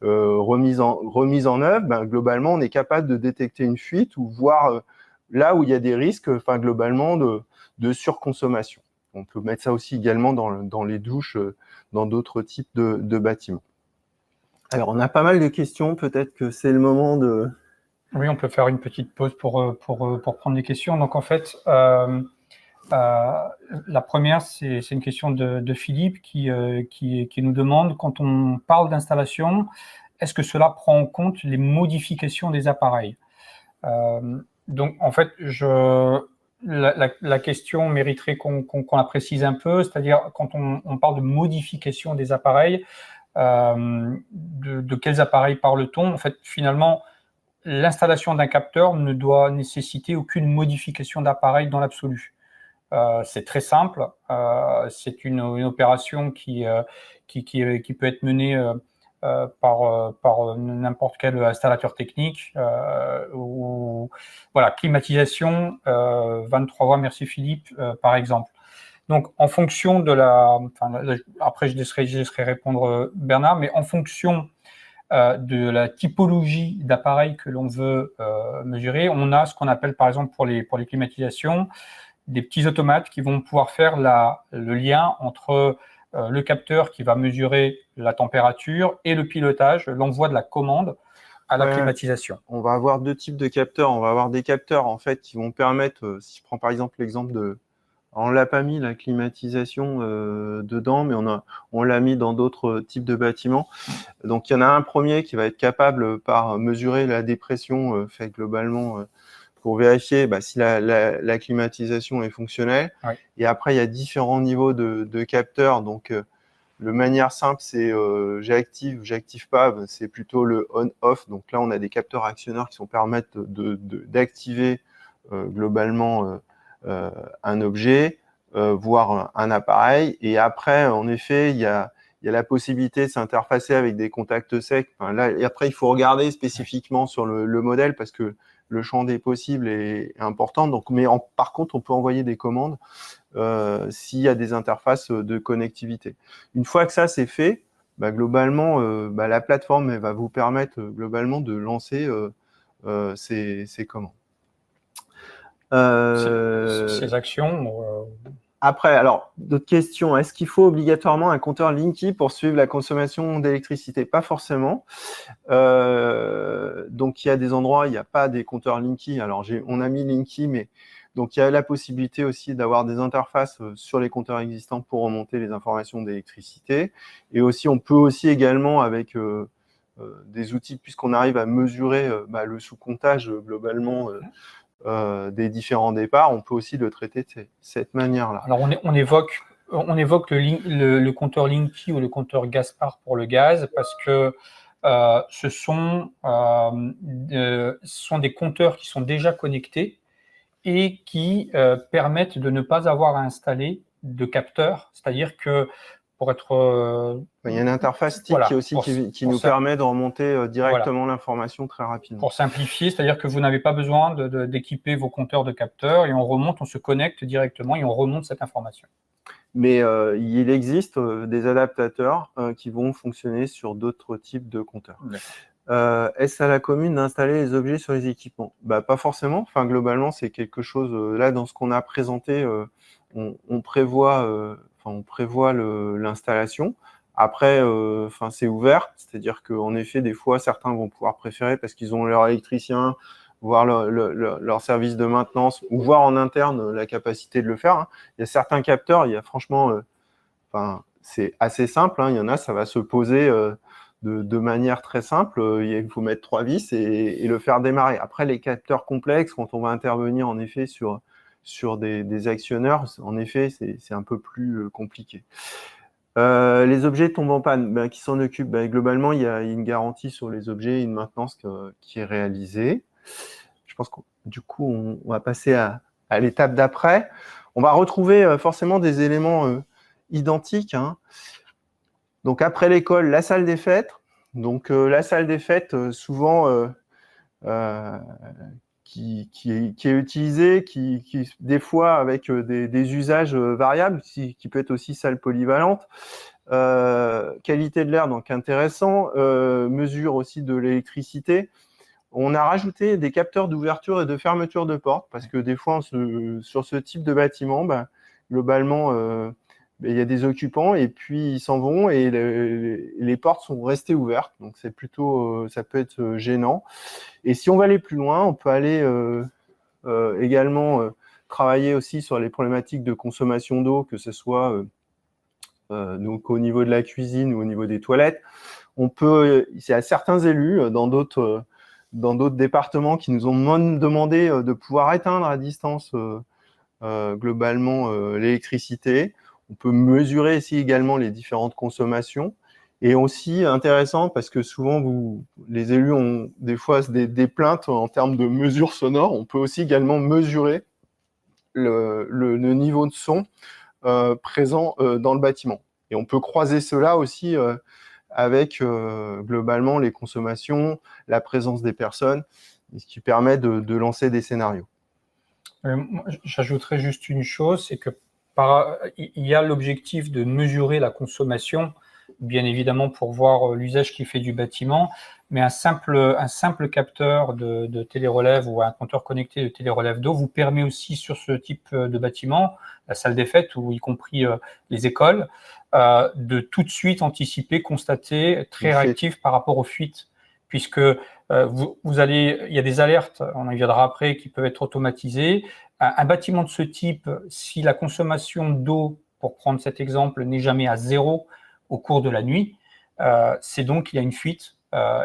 remises en œuvre, globalement, on est capable de détecter une fuite ou voir là où il y a des risques, globalement, de surconsommation. On peut mettre ça aussi également dans les douches, dans d'autres types de bâtiments. Alors, on a pas mal de questions. Peut-être que c'est le moment de... Oui, on peut faire une petite pause pour prendre des questions. Donc, en fait, la première, c'est une question de Philippe qui nous demande, quand on parle d'installation, est-ce que cela prend en compte les modifications des appareils? Donc, en fait, la question mériterait qu'on la précise un peu, c'est-à-dire quand on parle de modification des appareils, de quels appareils parle-t-on? En fait, finalement, l'installation d'un capteur ne doit nécessiter aucune modification d'appareil dans l'absolu. C'est très simple. C'est une opération qui peut être menée par n'importe quel installateur technique. Ou voilà, climatisation, 23 watts, merci Philippe, par exemple. Donc, en fonction de après je laisserai répondre Bernard, mais en fonction de la typologie d'appareil que l'on veut mesurer, on a ce qu'on appelle par exemple pour les climatisations des petits automates qui vont pouvoir faire le lien entre le capteur qui va mesurer la température et le pilotage, l'envoi de la commande à la climatisation. On va avoir 2 types de capteurs. On va avoir des capteurs en fait qui vont permettre, si je prends par exemple l'exemple de... On l'a pas mis la climatisation dedans, mais on l'a mis dans d'autres types de bâtiments. Donc il y en a un premier qui va être capable par mesurer la dépression faite globalement pour vérifier si la climatisation est fonctionnelle. Oui. Et après il y a différents niveaux de capteurs. Donc de manière simple, c'est j'active pas, c'est plutôt le on-off. Donc là, on a des capteurs actionneurs qui permettent d'activer globalement un objet, voire un appareil. Et après, en effet, il y a la possibilité de s'interfacer avec des contacts secs. Enfin, là, et après, il faut regarder spécifiquement sur le modèle parce que le champ des possibles est important. Donc, par contre, on peut envoyer des commandes s'il y a des interfaces de connectivité. Une fois que ça, c'est fait, globalement, la plateforme elle va vous permettre globalement de lancer ces commandes. Ces actions. Après, alors, d'autres questions. Est-ce qu'il faut obligatoirement un compteur Linky pour suivre la consommation d'électricité? Pas forcément. Donc, il y a des endroits, il n'y a pas des compteurs Linky. Alors, on a mis Linky, mais donc il y a la possibilité aussi d'avoir des interfaces sur les compteurs existants pour remonter les informations d'électricité. Et aussi, on peut aussi également, avec des outils, puisqu'on arrive à mesurer le sous-comptage globalement des différents départs, on peut aussi le traiter de cette manière-là. Alors, on évoque le compteur Linky ou le compteur Gaspard pour le gaz parce que ce sont des compteurs qui sont déjà connectés et qui permettent de ne pas avoir à installer de capteurs. C'est-à-dire que pour être... il y a une interface stick qui nous permet de remonter directement l'information très rapidement. Pour simplifier, c'est-à-dire que vous n'avez pas besoin d'équiper vos compteurs de capteurs et on se connecte directement et on remonte cette information. Mais il existe des adaptateurs qui vont fonctionner sur d'autres types de compteurs. Est-ce à la commune d'installer les objets sur les équipements? Pas forcément. Enfin, globalement, c'est quelque chose, là, dans ce qu'on a présenté, on prévoit l'installation. Après, c'est ouvert, c'est-à-dire qu'en effet, des fois, certains vont pouvoir préférer parce qu'ils ont leur électricien, voire leur service de maintenance, ou voir en interne la capacité de le faire. Il y a certains capteurs, il y a franchement, c'est assez simple. Il y en a, ça va se poser de manière très simple. Il faut mettre 3 vis et le faire démarrer. Après, les capteurs complexes, quand on va intervenir en effet sur des actionneurs, en effet, c'est un peu plus compliqué. Les objets tombent en panne, qui s'en occupent? Globalement, il y a une garantie sur les objets, une maintenance qui est réalisée. Je pense que du coup, on va passer à l'étape d'après. On va retrouver forcément des éléments identiques. Donc, après l'école, la salle des fêtes. Donc, la salle des fêtes, souvent, qui est utilisée, qui des fois avec des usages variables, qui peut être aussi salle polyvalente. Qualité de l'air, donc intéressant. Mesure aussi de l'électricité. On a rajouté des capteurs d'ouverture et de fermeture de porte parce que des fois, sur ce type de bâtiment, globalement, il y a des occupants et puis ils s'en vont et les portes sont restées ouvertes. Donc, c'est plutôt, ça peut être gênant. Et si on va aller plus loin, on peut aller également travailler aussi sur les problématiques de consommation d'eau, que ce soit donc au niveau de la cuisine ou au niveau des toilettes. Il y a certains élus dans d'autres départements qui nous ont demandé de pouvoir éteindre à distance globalement l'électricité. On peut mesurer ici également les différentes consommations. Et aussi intéressant parce que souvent, les élus ont des fois des plaintes en termes de mesures sonores. On peut aussi également mesurer le niveau de son présent dans le bâtiment. Et on peut croiser cela aussi avec globalement les consommations, la présence des personnes, ce qui permet de lancer des scénarios. J'ajouterais juste une chose, c'est que il y a l'objectif de mesurer la consommation, bien évidemment pour voir l'usage qui fait du bâtiment, mais un simple capteur de télérelève ou un compteur connecté de télérelève d'eau vous permet aussi sur ce type de bâtiment, la salle des fêtes ou y compris les écoles, de tout de suite anticiper, constater, très réactif par rapport aux fuites, puisque il y a des alertes, on y viendra après, qui peuvent être automatisées. Un bâtiment de ce type, si la consommation d'eau, pour prendre cet exemple, n'est jamais à 0 au cours de la nuit, c'est donc qu'il y a une fuite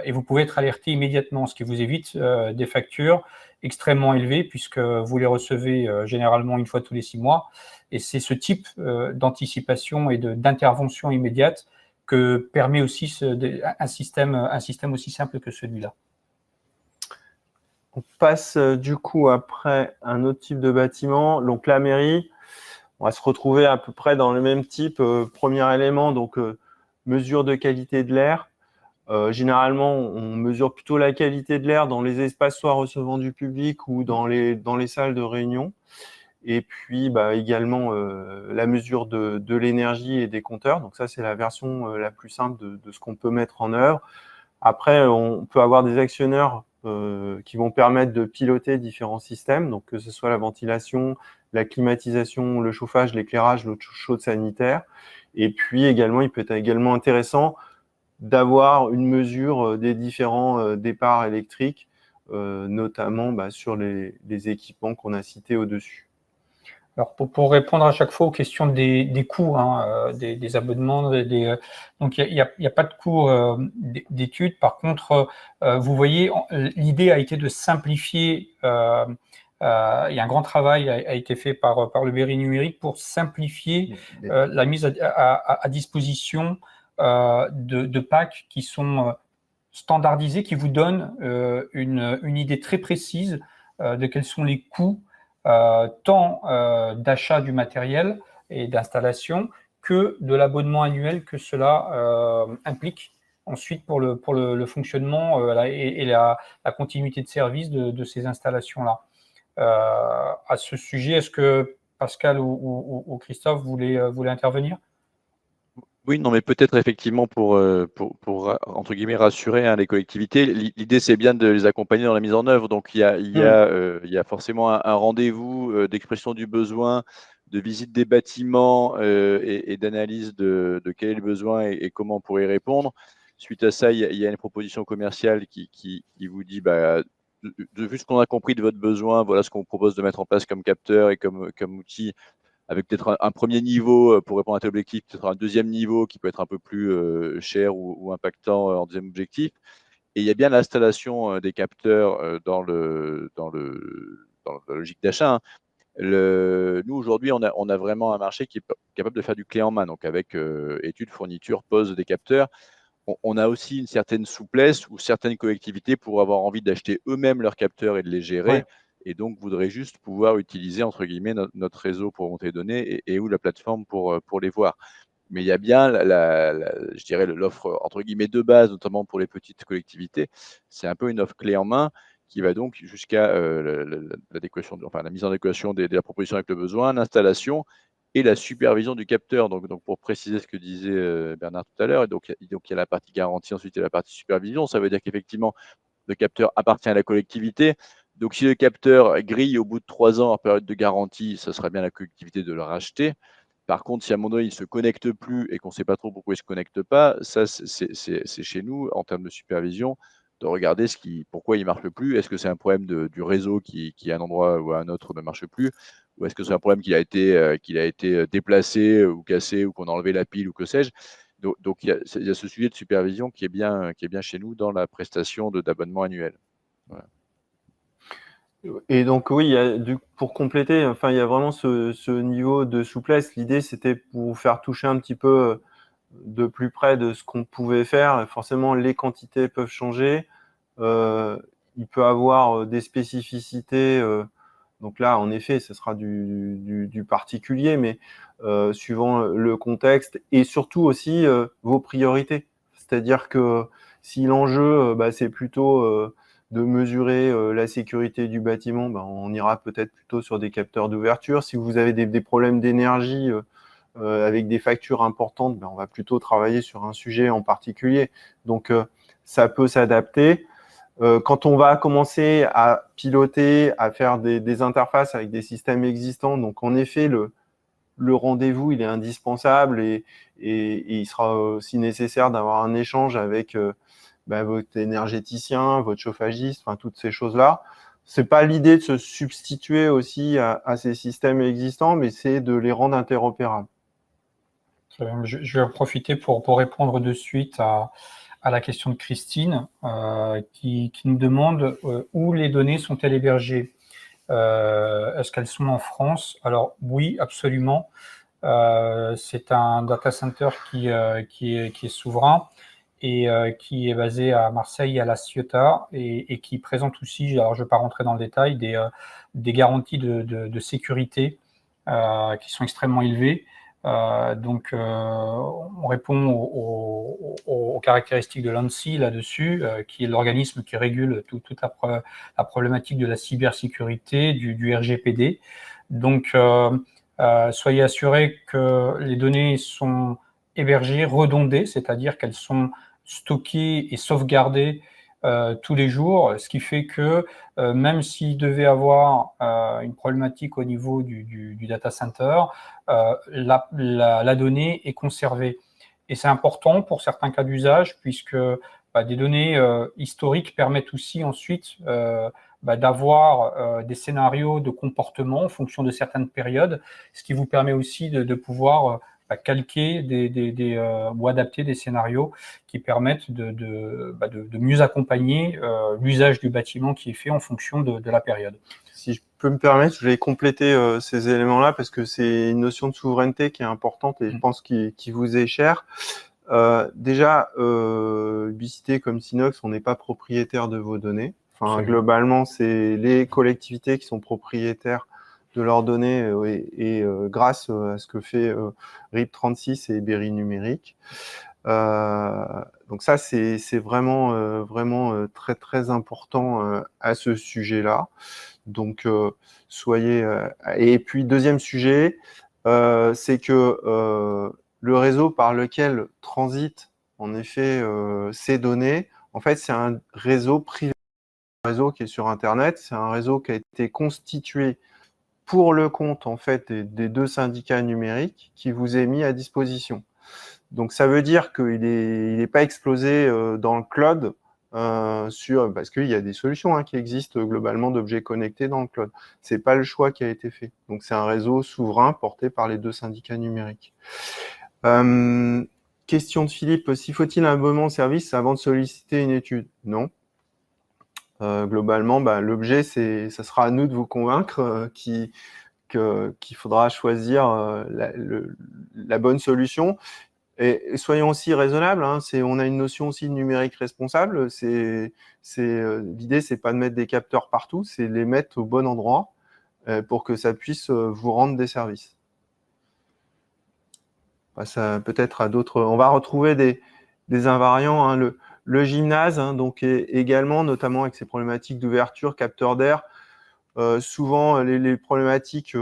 et vous pouvez être alerté immédiatement, ce qui vous évite des factures extrêmement élevées puisque vous les recevez généralement une fois tous les 6 mois Et c'est ce type d'anticipation et d'intervention immédiate que permet aussi un système aussi simple que celui-là. On passe du coup après un autre type de bâtiment. Donc la mairie, on va se retrouver à peu près dans le même type. Premier élément, donc mesure de qualité de l'air. Généralement, on mesure plutôt la qualité de l'air dans les espaces soit recevant du public ou dans les salles de réunion. Et puis également la mesure de l'énergie et des compteurs. Donc ça, c'est la version la plus simple de ce qu'on peut mettre en œuvre. Après, on peut avoir des actionneurs qui vont permettre de piloter différents systèmes, donc que ce soit la ventilation, la climatisation, le chauffage, l'éclairage, l'eau chaude sanitaire. Et puis également, il peut être également intéressant d'avoir une mesure des différents départs électriques, notamment sur les équipements qu'on a cités au-dessus. Alors pour répondre à chaque fois aux questions des coûts, des abonnements, donc il y a pas de cours d'études. Par contre, vous voyez, l'idée a été de simplifier. Il y a un grand travail a été fait par le Berry numérique pour simplifier la mise à disposition de packs qui sont standardisés, qui vous donnent une idée très précise de quels sont les coûts tant d'achat du matériel et d'installation que de l'abonnement annuel que cela implique ensuite pour le fonctionnement et la continuité de service de ces installations-là. À ce sujet, est-ce que Pascal ou Christophe voulaient intervenir ? Oui, non, mais peut-être effectivement pour entre guillemets rassurer les collectivités. L'idée, c'est bien de les accompagner dans la mise en œuvre. Donc, il y a forcément un rendez-vous d'expression du besoin, de visite des bâtiments et d'analyse de quel est le besoin et comment on pourrait y répondre. Suite à ça, il y a une proposition commerciale qui vous dit, vu ce qu'on a compris de votre besoin, voilà ce qu'on vous propose de mettre en place comme capteur et comme outil, avec peut-être un premier niveau pour répondre à tel objectif, peut-être un deuxième niveau qui peut être un peu plus cher ou impactant en deuxième objectif. Et il y a bien l'installation des capteurs dans la logique d'achat. Nous, aujourd'hui, on a vraiment un marché qui est capable de faire du clé en main, donc avec études, fournitures, pose des capteurs. On a aussi une certaine souplesse où certaines collectivités pourraient avoir envie d'acheter eux-mêmes leurs capteurs et de les gérer. Ouais. Et donc, voudraient juste pouvoir utiliser, entre guillemets, notre réseau pour monter les données et ou la plateforme pour les voir. Mais il y a bien, je dirais, l'offre, entre guillemets, de base, notamment pour les petites collectivités. C'est un peu une offre clé en main qui va donc jusqu'à la mise en adéquation de la proposition avec le besoin, l'installation et la supervision du capteur. Donc pour préciser ce que disait Bernard tout à l'heure, donc il y a la partie garantie, ensuite il y a la partie supervision. Ça veut dire qu'effectivement, le capteur appartient à la collectivité. Donc si le capteur grille au bout de 3 ans en période de garantie, ce sera bien la collectivité de le racheter. Par contre, si à un moment donné, il ne se connecte plus et qu'on ne sait pas trop pourquoi il ne se connecte pas, ça, c'est chez nous, en termes de supervision, de regarder pourquoi il ne marche plus. Est-ce que c'est un problème du réseau qui à un endroit ou à un autre ne marche plus? Ou est-ce que c'est un problème qu'il a été déplacé ou cassé ou qu'on a enlevé la pile ou que sais-je? Donc il y a ce sujet de supervision qui est bien chez nous dans la prestation d'abonnement annuel. Voilà. Et donc oui, pour compléter, il y a vraiment ce niveau de souplesse. L'idée, c'était pour faire toucher un petit peu de plus près de ce qu'on pouvait faire. Forcément, les quantités peuvent changer. Il peut avoir des spécificités. Donc là, en effet, ce sera du particulier, mais suivant le contexte et surtout aussi vos priorités. C'est-à-dire que si l'enjeu, c'est plutôt de mesurer la sécurité du bâtiment, on ira peut-être plutôt sur des capteurs d'ouverture. Si vous avez des problèmes d'énergie avec des factures importantes, on va plutôt travailler sur un sujet en particulier. Donc, ça peut s'adapter. Quand on va commencer à piloter, à faire des interfaces avec des systèmes existants, donc en effet, le rendez-vous, il est indispensable et il sera aussi nécessaire d'avoir un échange avec votre énergéticien, votre chauffagiste, toutes ces choses-là. C'est pas l'idée de se substituer aussi à ces systèmes existants, mais c'est de les rendre interopérables. Je vais en profiter pour répondre de suite à la question de Christine qui nous demande où les données sont-elles hébergées. Est-ce qu'elles sont en France? Alors oui, absolument. C'est un data center qui est souverain et qui est basé à Marseille, à La Ciotat, et qui présente aussi, alors je ne vais pas rentrer dans le détail, des garanties de sécurité qui sont extrêmement élevées. Donc, on répond aux caractéristiques de l'ANSSI là-dessus, qui est l'organisme qui régule toute la problématique de la cybersécurité, du RGPD. Donc, soyez assurés que les données sont hébergées, redondées, c'est-à-dire qu'elles sont stockées et sauvegardées tous les jours, ce qui fait que même s'il devait avoir une problématique au niveau du data center, la donnée est conservée. Et c'est important pour certains cas d'usage, puisque des données historiques permettent aussi ensuite d'avoir des scénarios de comportement en fonction de certaines périodes, ce qui vous permet aussi de pouvoir calquer ou adapter des scénarios qui permettent de mieux accompagner l'usage du bâtiment qui est fait en fonction de la période. Si je peux me permettre, je vais compléter ces éléments-là parce que c'est une notion de souveraineté qui est importante et je pense qui vous est chère. Déjà, Ubicité comme Synox, on n'est pas propriétaire de vos données. Enfin, globalement, c'est les collectivités qui sont propriétaires de leurs données et grâce à ce que fait RIP36 et Berry Numérique. Donc ça, c'est vraiment, vraiment très, très important à ce sujet-là. Donc, soyez... et puis, deuxième sujet, c'est que le réseau par lequel transitent, en effet, ces données, en fait, c'est un réseau privé, un réseau qui est sur Internet, c'est un réseau qui a été constitué pour le compte, en fait, des deux syndicats numériques qui vous est mis à disposition. Donc, ça veut dire qu'il n'est pas explosé dans le cloud, parce qu'il y a des solutions qui existent globalement d'objets connectés dans le cloud. Ce n'est pas le choix qui a été fait. Donc, c'est un réseau souverain porté par les deux syndicats numériques. Question de Philippe, s'il faut-il un abonnement au service avant de solliciter une étude? Non. Globalement, l'objet, ça sera à nous de vous convaincre qu'il faudra choisir la bonne solution. Et soyons aussi raisonnables, on a une notion aussi de numérique responsable. L'idée, c'est pas de mettre des capteurs partout, c'est de les mettre au bon endroit pour que ça puisse vous rendre des services. Peut-être à d'autres. On va retrouver des invariants. Le gymnase, donc également, notamment avec ces problématiques d'ouverture, capteur d'air, souvent les problématiques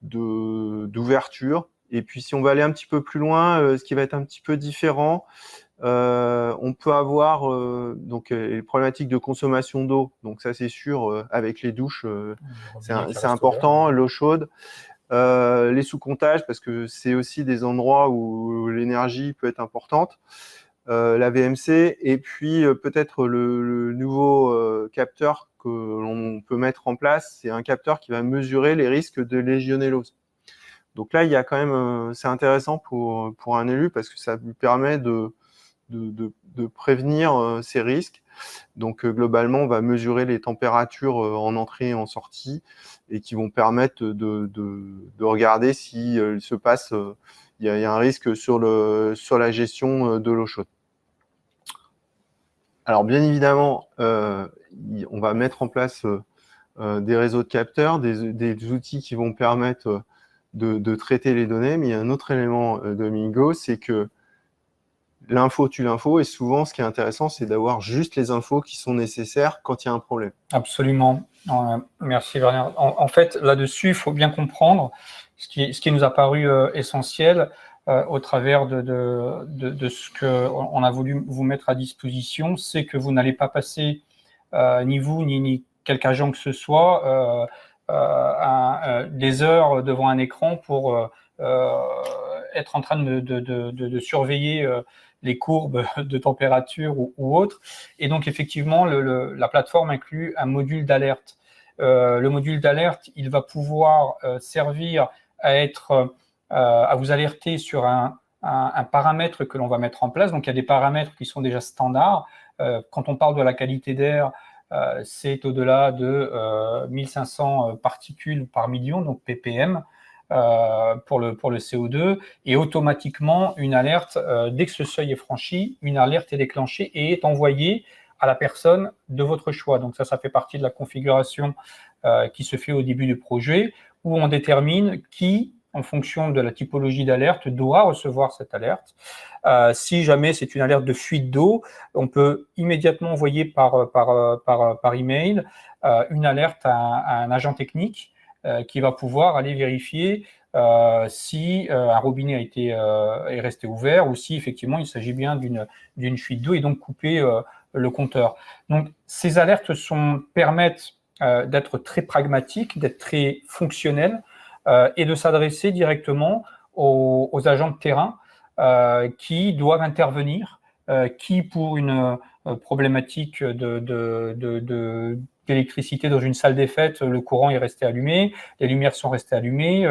d'ouverture. Et puis, si on va aller un petit peu plus loin, ce qui va être un petit peu différent, on peut avoir les problématiques de consommation d'eau. Donc, ça, c'est sûr, avec les douches, c'est important, l'eau chaude. Les sous-comptages, parce que c'est aussi des endroits où l'énergie peut être importante. La VMC, et puis peut-être le nouveau capteur que l'on peut mettre en place, c'est un capteur qui va mesurer les risques de légionellose. Donc là, il y a quand même, c'est intéressant pour un élu parce que ça lui permet de prévenir ces risques. Donc globalement, on va mesurer les températures en entrée et en sortie et qui vont permettre de regarder s'il se passe, il y a un risque sur la gestion de l'eau chaude. Alors bien évidemment, on va mettre en place des réseaux de capteurs, des outils qui vont permettre de traiter les données, mais il y a un autre élément, Domingo, c'est que l'info tue l'info, et souvent, ce qui est intéressant, c'est d'avoir juste les infos qui sont nécessaires quand il y a un problème. Absolument. Merci, Werner. En fait, là-dessus, il faut bien comprendre ce qui nous a paru essentiel au travers de ce qu'on a voulu vous mettre à disposition, c'est que vous n'allez pas passer, ni vous, ni quelque agent que ce soit, des heures devant un écran pour être en train de surveiller les courbes de température ou autres. Et donc, effectivement, la plateforme inclut un module d'alerte. Le module d'alerte, il va pouvoir servir à vous alerter sur un paramètre que l'on va mettre en place. Donc, il y a des paramètres qui sont déjà standards. Quand on parle de la qualité d'air, c'est au-delà de 1500 particules par million, donc ppm, pour le CO2, et automatiquement, une alerte, dès que ce seuil est franchi, une alerte est déclenchée et est envoyée à la personne de votre choix. Donc ça fait partie de la configuration qui se fait au début du projet, où on détermine qui, en fonction de la typologie d'alerte, doit recevoir cette alerte. Si jamais c'est une alerte de fuite d'eau, on peut immédiatement envoyer par email une alerte à un agent technique qui va pouvoir aller vérifier si un robinet est resté ouvert ou si effectivement il s'agit bien d'une fuite d'eau et donc couper le compteur. Donc ces alertes permettent d'être très pragmatiques, d'être très fonctionnelles et de s'adresser directement aux agents de terrain qui doivent intervenir, qui pour une problématique d'électricité dans une salle des fêtes, le courant est resté allumé, les lumières sont restées allumées,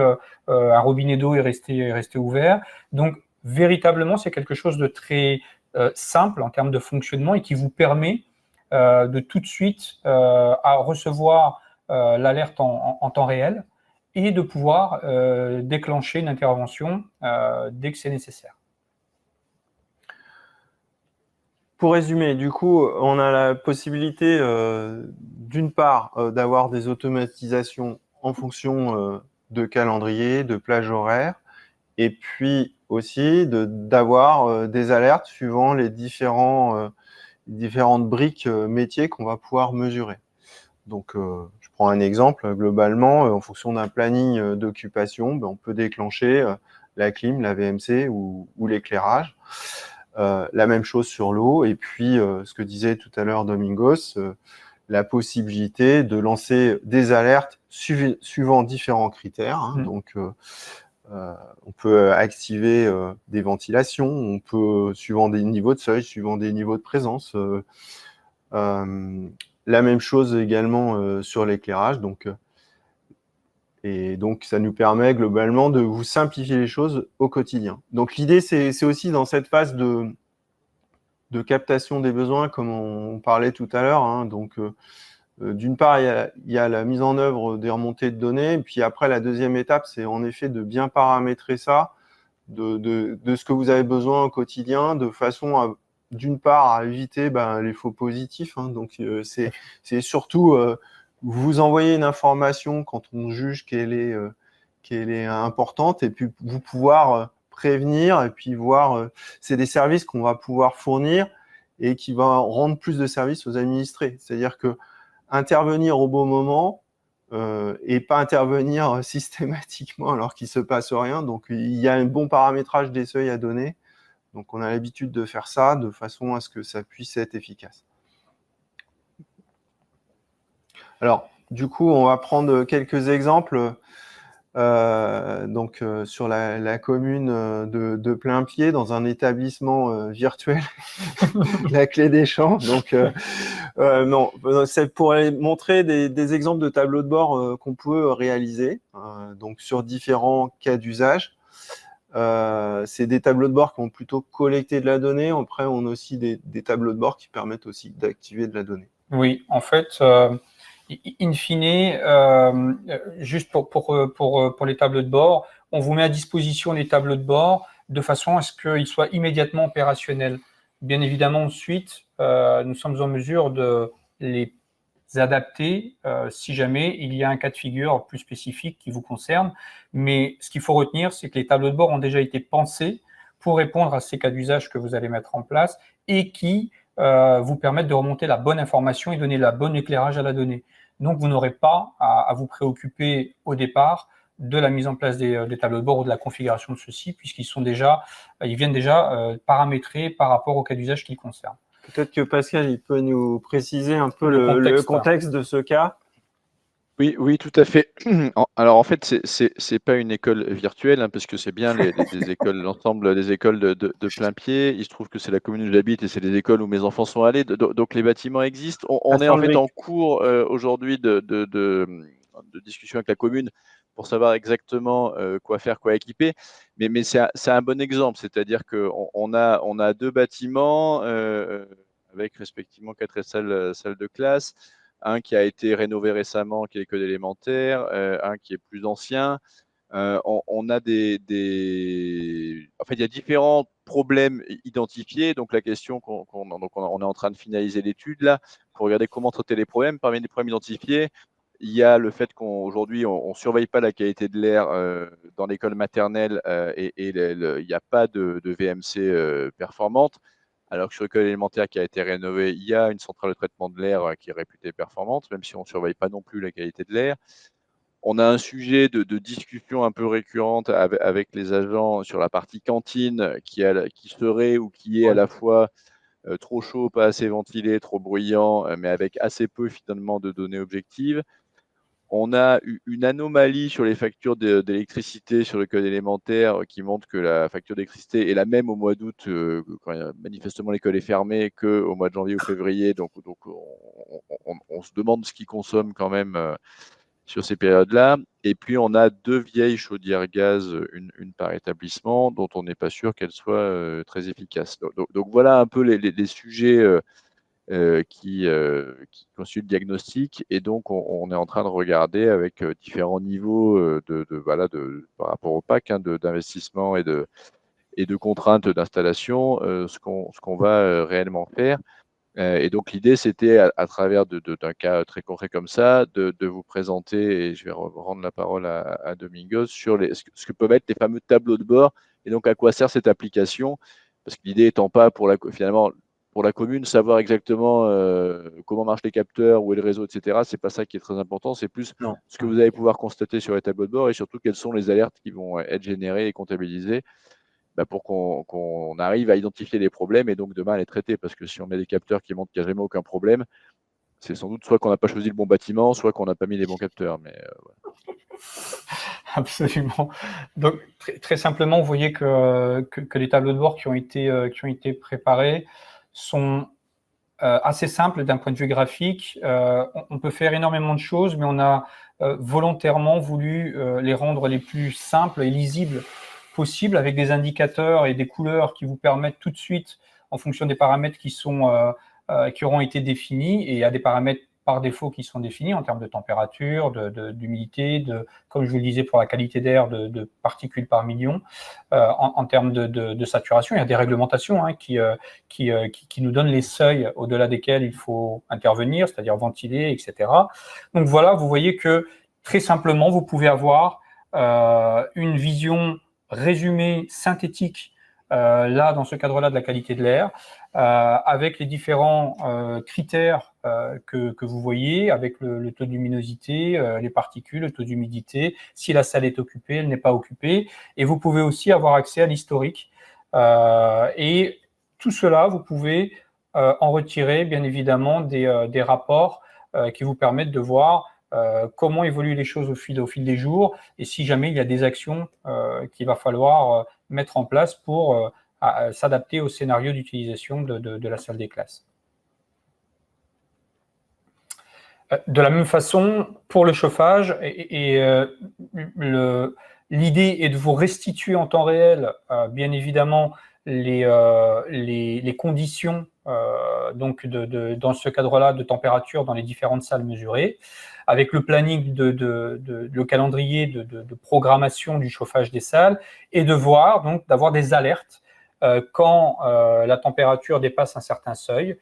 un robinet d'eau est resté ouvert. Donc, véritablement, c'est quelque chose de très simple en termes de fonctionnement et qui vous permet de tout de suite à recevoir l'alerte en temps réel et de pouvoir déclencher une intervention dès que c'est nécessaire. Pour résumer, du coup, on a la possibilité, d'une part, d'avoir des automatisations en fonction de calendrier, de plage horaire, et puis aussi d'avoir des alertes suivant les différentes briques métiers qu'on va pouvoir mesurer. Donc, je prends un exemple. Globalement, en fonction d'un planning d'occupation, on peut déclencher la clim, la VMC ou l'éclairage. La même chose sur l'eau. Et puis, ce que disait tout à l'heure Domingos, la possibilité de lancer des alertes suivant différents critères. Donc, on peut activer des ventilations, on peut, suivant des niveaux de seuil, suivant des niveaux de présence. La même chose également sur l'éclairage. Et donc, ça nous permet globalement de vous simplifier les choses au quotidien. Donc, l'idée, c'est aussi dans cette phase de captation des besoins, comme on parlait tout à l'heure. Donc, d'une part, il y a la mise en œuvre des remontées de données. Et puis après, la deuxième étape, c'est en effet de bien paramétrer ça, de ce que vous avez besoin au quotidien, de façon d'une part, à éviter les faux positifs. Donc, c'est surtout vous envoyer une information quand on juge qu'elle est importante, et puis vous pouvoir prévenir, et puis voir, c'est des services qu'on va pouvoir fournir et qui va rendre plus de services aux administrés. C'est-à-dire que intervenir au bon moment et pas intervenir systématiquement alors qu'il ne se passe rien. Donc, il y a un bon paramétrage des seuils à donner. Donc, on a l'habitude de faire ça de façon à ce que ça puisse être efficace. Alors, du coup, on va prendre quelques exemples sur la commune de Plainpied, dans un établissement virtuel, la Clé des Champs. Donc, non, c'est pour montrer des exemples de tableaux de bord qu'on peut réaliser donc sur différents cas d'usage. C'est des tableaux de bord qui vont plutôt collecter de la donnée. Après, on a aussi des tableaux de bord qui permettent aussi d'activer de la donnée. Oui, en fait, in fine, juste pour les tableaux de bord, on vous met à disposition les tableaux de bord de façon à ce qu'ils soient immédiatement opérationnels. Bien évidemment, ensuite, nous sommes en mesure de les adapter si jamais il y a un cas de figure plus spécifique qui vous concerne. Mais ce qu'il faut retenir, c'est que les tableaux de bord ont déjà été pensés pour répondre à ces cas d'usage que vous allez mettre en place et qui vous permettent de remonter la bonne information et donner le bon éclairage à la donnée. Donc, vous n'aurez pas à vous préoccuper au départ de la mise en place des tableaux de bord ou de la configuration de ceux-ci, puisqu'ils viennent déjà paramétrés par rapport au cas d'usage qu'ils concernent. Peut-être que Pascal, il peut nous préciser un peu le contexte de ce cas. Oui, tout à fait. Alors en fait, c'est pas une école virtuelle, parce que c'est bien des écoles, l'ensemble des écoles de Plainpied. Il se trouve que c'est la commune où j'habite et c'est les écoles où mes enfants sont allés. Donc les bâtiments existent. On est en fait en cours aujourd'hui de discussion avec la commune pour savoir exactement quoi faire, quoi équiper. Mais c'est un bon exemple, c'est-à-dire qu'on a deux bâtiments. avec respectivement 4 salles de classe, un qui a été rénové récemment, qui est l'école élémentaire, un qui est plus ancien. On a en fait, il y a différents problèmes identifiés. Donc, la question on est en train de finaliser l'étude là pour regarder comment traiter les problèmes. Parmi les problèmes identifiés, il y a le fait qu'aujourd'hui, on ne surveille pas la qualité de l'air dans l'école maternelle et il n'y a pas de VMC performante. Alors que sur l'école élémentaire qui a été rénovée, il y a une centrale de traitement de l'air qui est réputée performante, même si on ne surveille pas non plus la qualité de l'air. On a un sujet de discussion un peu récurrente avec les agents sur la partie cantine qui serait ou qui est à la fois trop chaud, pas assez ventilé, trop bruyant, mais avec assez peu finalement de données objectives. On a une anomalie sur les factures d'électricité sur le code élémentaire qui montre que la facture d'électricité est la même au mois d'août, quand manifestement l'école est fermée, qu'au mois de janvier ou février. Donc on se demande ce qu'ils consomment quand même sur ces périodes-là. Et puis on a 2 vieilles chaudières gaz, une par établissement, dont on n'est pas sûr qu'elles soient très efficaces. Donc voilà un peu les sujets qui constituent le diagnostic, et donc on est en train de regarder avec différents niveaux par rapport au PAC d'investissement et de contraintes d'installation, ce qu'on va réellement faire. Et donc l'idée, c'était à travers d'un cas très concret comme ça, de vous présenter, et je vais rendre la parole à Domingos, sur ce que peuvent être les fameux tableaux de bord, et donc à quoi sert cette application, parce que l'idée étant pas finalement pour la commune, savoir exactement comment marchent les capteurs, où est le réseau, etc. C'est pas ça qui est très important, c'est plus ce que vous allez pouvoir constater sur les tableaux de bord, et surtout quelles sont les alertes qui vont être générées et comptabilisées pour qu'on arrive à identifier les problèmes et donc demain à les traiter. Parce que si on met des capteurs qui montrent qu'il n'y a jamais aucun problème, c'est sans doute soit qu'on n'a pas choisi le bon bâtiment, soit qu'on n'a pas mis les bons capteurs. Mais voilà. Absolument. Donc, très simplement, vous voyez que les tableaux de bord qui ont été préparés sont assez simples d'un point de vue graphique. On peut faire énormément de choses, mais on a volontairement voulu les rendre les plus simples et lisibles possible, avec des indicateurs et des couleurs qui vous permettent tout de suite, en fonction des paramètres qui auront été définis, et à des paramètres par défaut qui sont définis en termes de température, d'humidité, comme je vous le disais, pour la qualité d'air, de particules par million, en termes de saturation. Il y a des réglementations qui nous donnent les seuils au-delà desquels il faut intervenir, c'est-à-dire ventiler, etc. Donc voilà, vous voyez que très simplement, vous pouvez avoir une vision résumé synthétique là dans ce cadre-là de la qualité de l'air, avec les différents critères que vous voyez, avec le taux de luminosité, les particules, le taux d'humidité, si la salle est occupée, elle n'est pas occupée, et vous pouvez aussi avoir accès à l'historique. Et tout cela, vous pouvez en retirer bien évidemment des rapports qui vous permettent de voir comment évoluent les choses au fil des jours, et si jamais il y a des actions qu'il va falloir mettre en place pour s'adapter au scénario d'utilisation de la salle des classes. De la même façon, pour le chauffage, l'idée est de vous restituer en temps réel, bien évidemment, les conditions donc dans ce cadre-là de température dans les différentes salles mesurées, avec le planning, le calendrier de programmation du chauffage des salles, et d'avoir des alertes quand la température dépasse un certain seuil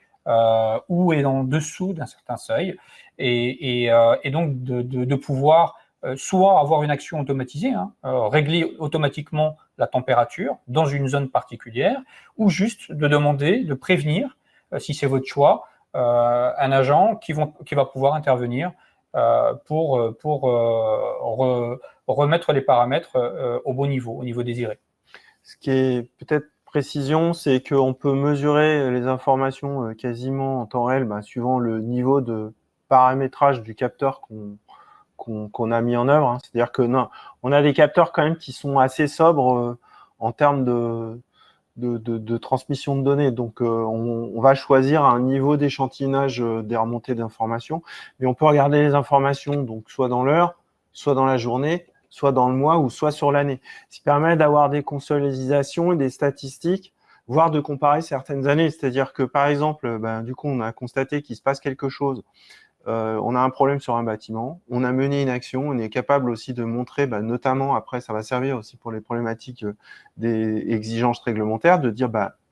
ou est en dessous d'un certain seuil, et donc de pouvoir soit avoir une action automatisée, régler automatiquement la température dans une zone particulière, ou juste de demander, de prévenir, si c'est votre choix, un agent qui va pouvoir intervenir pour remettre les paramètres au bon niveau, au niveau désiré. Ce qui est peut-être précision, c'est qu'on peut mesurer les informations quasiment en temps réel, suivant le niveau de paramétrage du capteur qu'on a mis en œuvre. C'est-à-dire que on a des capteurs quand même qui sont assez sobres en termes de transmission de données. Donc, on va choisir un niveau d'échantillonnage des remontées d'informations, mais on peut regarder les informations donc soit dans l'heure, soit dans la journée, soit dans le mois, ou soit sur l'année. Ce qui permet d'avoir des consolidations et des statistiques voire de comparer certaines années. C'est-à-dire que, par exemple, du coup, on a constaté qu'il se passe quelque chose. On a un problème sur un bâtiment, on a mené une action, on est capable aussi de montrer, notamment après, ça va servir aussi pour les problématiques des exigences réglementaires, de dire,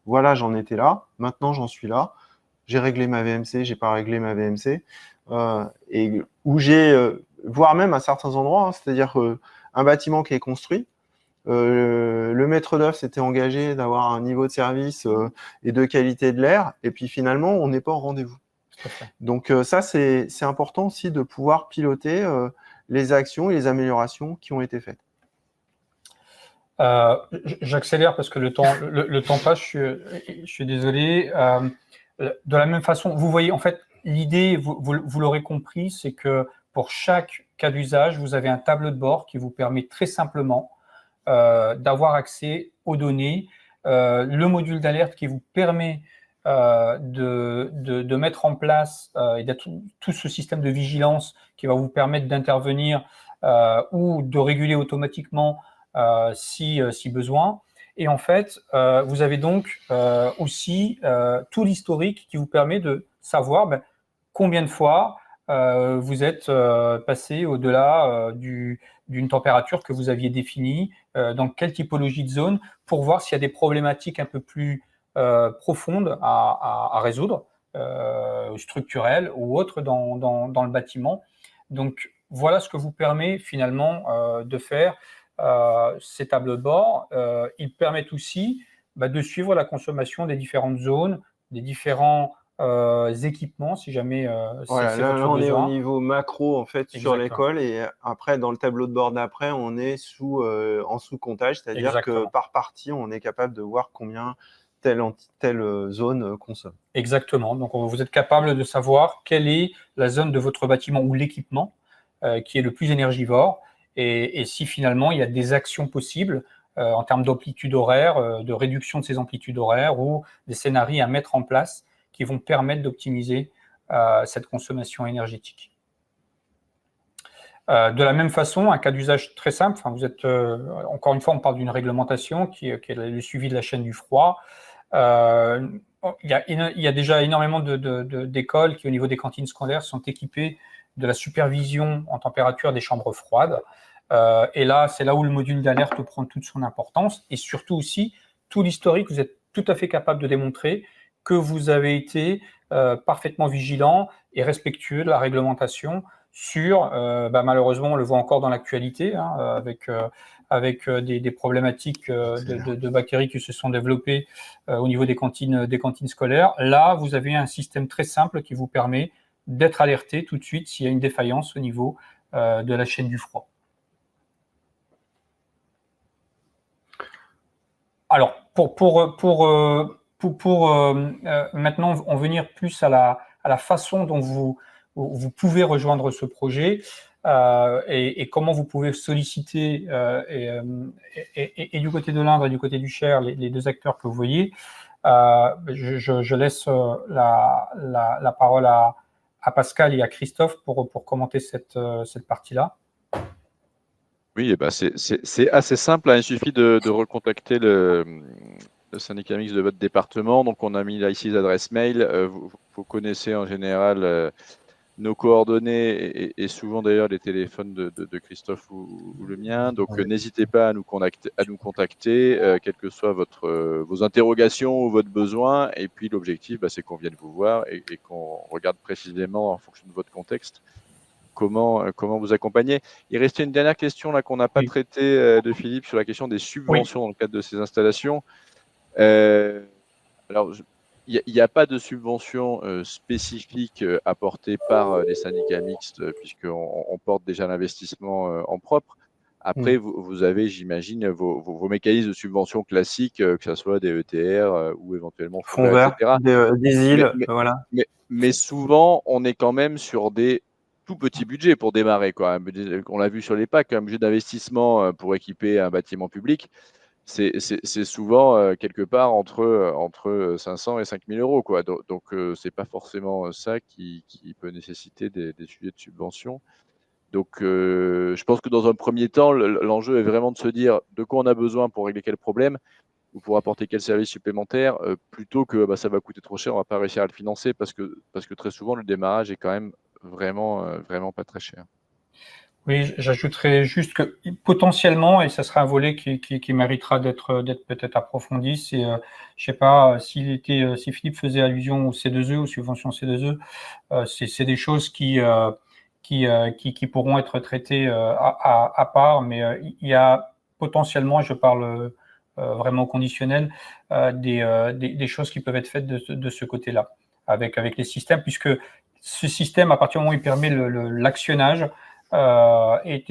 voilà, j'en étais là, maintenant j'en suis là, j'ai réglé ma VMC, j'ai pas réglé ma VMC, et où voire même à certains endroits, hein, c'est-à-dire un bâtiment qui est construit, le maître d'œuvre s'était engagé d'avoir un niveau de service et de qualité de l'air, et puis finalement, on n'est pas au rendez-vous. Donc ça, c'est important aussi de pouvoir piloter les actions et les améliorations qui ont été faites. J'accélère parce que le temps passe, je suis désolé. De la même façon, vous voyez, en fait, l'idée, vous l'aurez compris, c'est que pour chaque cas d'usage, vous avez un tableau de bord qui vous permet très simplement d'avoir accès aux données, le module d'alerte qui vous permet de mettre en place et d'être tout ce système de vigilance qui va vous permettre d'intervenir ou de réguler automatiquement si besoin. Et en fait, vous avez donc aussi tout l'historique qui vous permet de savoir combien de fois vous êtes passé au-delà d'une température que vous aviez définie, dans quelle typologie de zone, pour voir s'il y a des problématiques un peu plus profondes à résoudre, structurelles ou autres dans le bâtiment. Donc, voilà ce que vous permet finalement de faire ces tableaux de bord. Ils permettent aussi de suivre la consommation des différentes zones, des différents équipements, si jamais voilà, c'est là, votre on est au besoin. niveau macro en fait sur Exactement. l'école, et après dans le tableau de bord d'après, on est en sous-comptage, c'est-à-dire Exactement. que par partie, on est capable de voir combien telle zone consomme. Exactement. Donc, vous êtes capable de savoir quelle est la zone de votre bâtiment ou l'équipement qui est le plus énergivore, et si finalement il y a des actions possibles en termes d'amplitude horaire, de réduction de ces amplitudes horaires, ou des scénarios à mettre en place qui vont permettre d'optimiser cette consommation énergétique. De la même façon, un cas d'usage très simple, vous êtes, encore une fois, on parle d'une réglementation qui est le suivi de la chaîne du froid. Il y a déjà énormément d'écoles qui, au niveau des cantines scolaires, sont équipées de la supervision en température des chambres froides. Et là, c'est là où le module d'alerte prend toute son importance. Et surtout aussi, tout l'historique, vous êtes tout à fait capable de démontrer que vous avez été parfaitement vigilant et respectueux de la réglementation sur, malheureusement, on le voit encore dans l'actualité, avec des problématiques de bactéries qui se sont développées au niveau des cantines scolaires. Là, vous avez un système très simple qui vous permet d'être alerté tout de suite s'il y a une défaillance au niveau de la chaîne du froid. Alors, pour maintenant en venir plus à la façon dont vous pouvez rejoindre ce projet et comment vous pouvez solliciter et du côté de l'Indre et du côté du Cher les deux acteurs que vous voyez, je laisse la parole à Pascal et à Christophe pour commenter cette partie-là. Oui, c'est assez simple, hein. Il suffit de recontacter le syndicat mixte de votre département. Donc, on a mis là ici l'adresse mail. Vous connaissez en général nos coordonnées et souvent d'ailleurs les téléphones de Christophe ou le mien. Donc, n'hésitez pas à nous contacter, quelles que soient vos interrogations ou votre besoin. Et puis, l'objectif, c'est qu'on vienne vous voir et qu'on regarde précisément en fonction de votre contexte comment vous accompagner. Il restait une dernière question là qu'on n'a pas traitée de Philippe sur la question des subventions dans le cadre de ces installations. Alors, il n'y a pas de subvention spécifique apportée par les syndicats mixtes puisqu'on porte déjà l'investissement en propre. Après, vous avez, j'imagine, vos mécanismes de subvention classiques, que ce soit des ETR ou éventuellement fonds verts, etc. Des îles, voilà. Mais souvent, on est quand même sur des tout petits budgets pour démarrer, quoi. On l'a vu sur les PAC, un budget d'investissement pour équiper un bâtiment public, c'est souvent quelque part entre 500 et 5000 euros, quoi. Donc c'est pas forcément ça qui peut nécessiter des sujets de subvention. Donc je pense que dans un premier temps, l'enjeu est vraiment de se dire de quoi on a besoin pour régler quel problème. vous apporter quel service supplémentaire, plutôt que ça va coûter trop cher, on ne va pas réussir à le financer parce que très souvent, le démarrage est quand même vraiment pas très cher. Oui, j'ajouterais juste que potentiellement, et ça sera un volet qui méritera d'être peut-être approfondi, c'est, je sais pas, si Philippe faisait allusion au C2E, aux subventions C2E, c'est des choses qui pourront être traitées à part, mais il y a potentiellement, et je parle vraiment conditionnel, des choses qui peuvent être faites de ce côté-là, avec les systèmes, puisque ce système, à partir du moment où il permet l'actionnage, est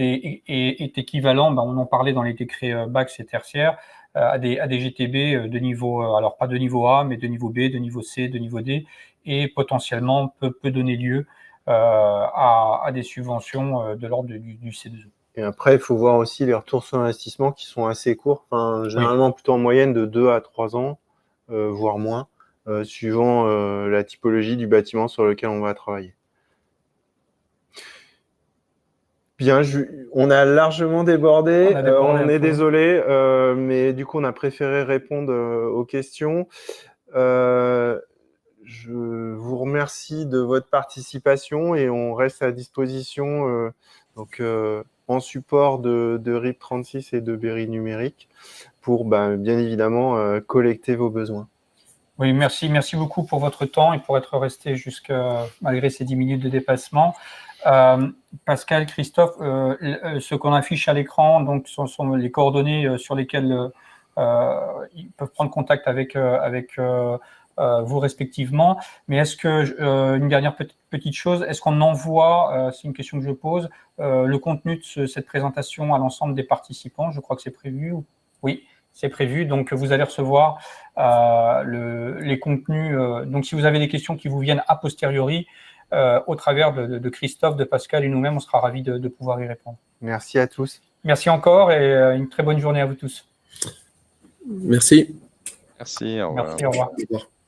équivalent, on en parlait dans les décrets BACS et tertiaires, à des GTB de niveau, alors pas de niveau A, mais de niveau B, de niveau C, de niveau D, et potentiellement peut donner lieu à des subventions de l'ordre du C2E. Et après, il faut voir aussi les retours sur investissement qui sont assez courts, généralement plutôt en moyenne de 2 à 3 ans, voire moins, suivant la typologie du bâtiment sur lequel on va travailler. Bien, on a largement débordé, on est désolé, mais du coup, on a préféré répondre aux questions. Je vous remercie de votre participation et on reste à disposition en support de RIP36 et de Berry Numérique pour bien évidemment collecter vos besoins. Oui, merci beaucoup pour votre temps et pour être resté malgré ces 10 minutes de dépassement. Pascal, Christophe, ce qu'on affiche à l'écran, donc, sont les coordonnées sur lesquelles ils peuvent prendre contact avec vous respectivement. Mais est-ce que, une dernière petite chose, est-ce qu'on envoie, c'est une question que je pose, le contenu de cette présentation à l'ensemble des participants? Je crois que c'est prévu. Oui, c'est prévu. Donc, vous allez recevoir les contenus. Donc, si vous avez des questions qui vous viennent a posteriori, au travers de Christophe, de Pascal et nous-mêmes, on sera ravis de pouvoir y répondre. Merci à tous. Merci encore et une très bonne journée à vous tous. Merci. Merci, au revoir. Merci, au revoir.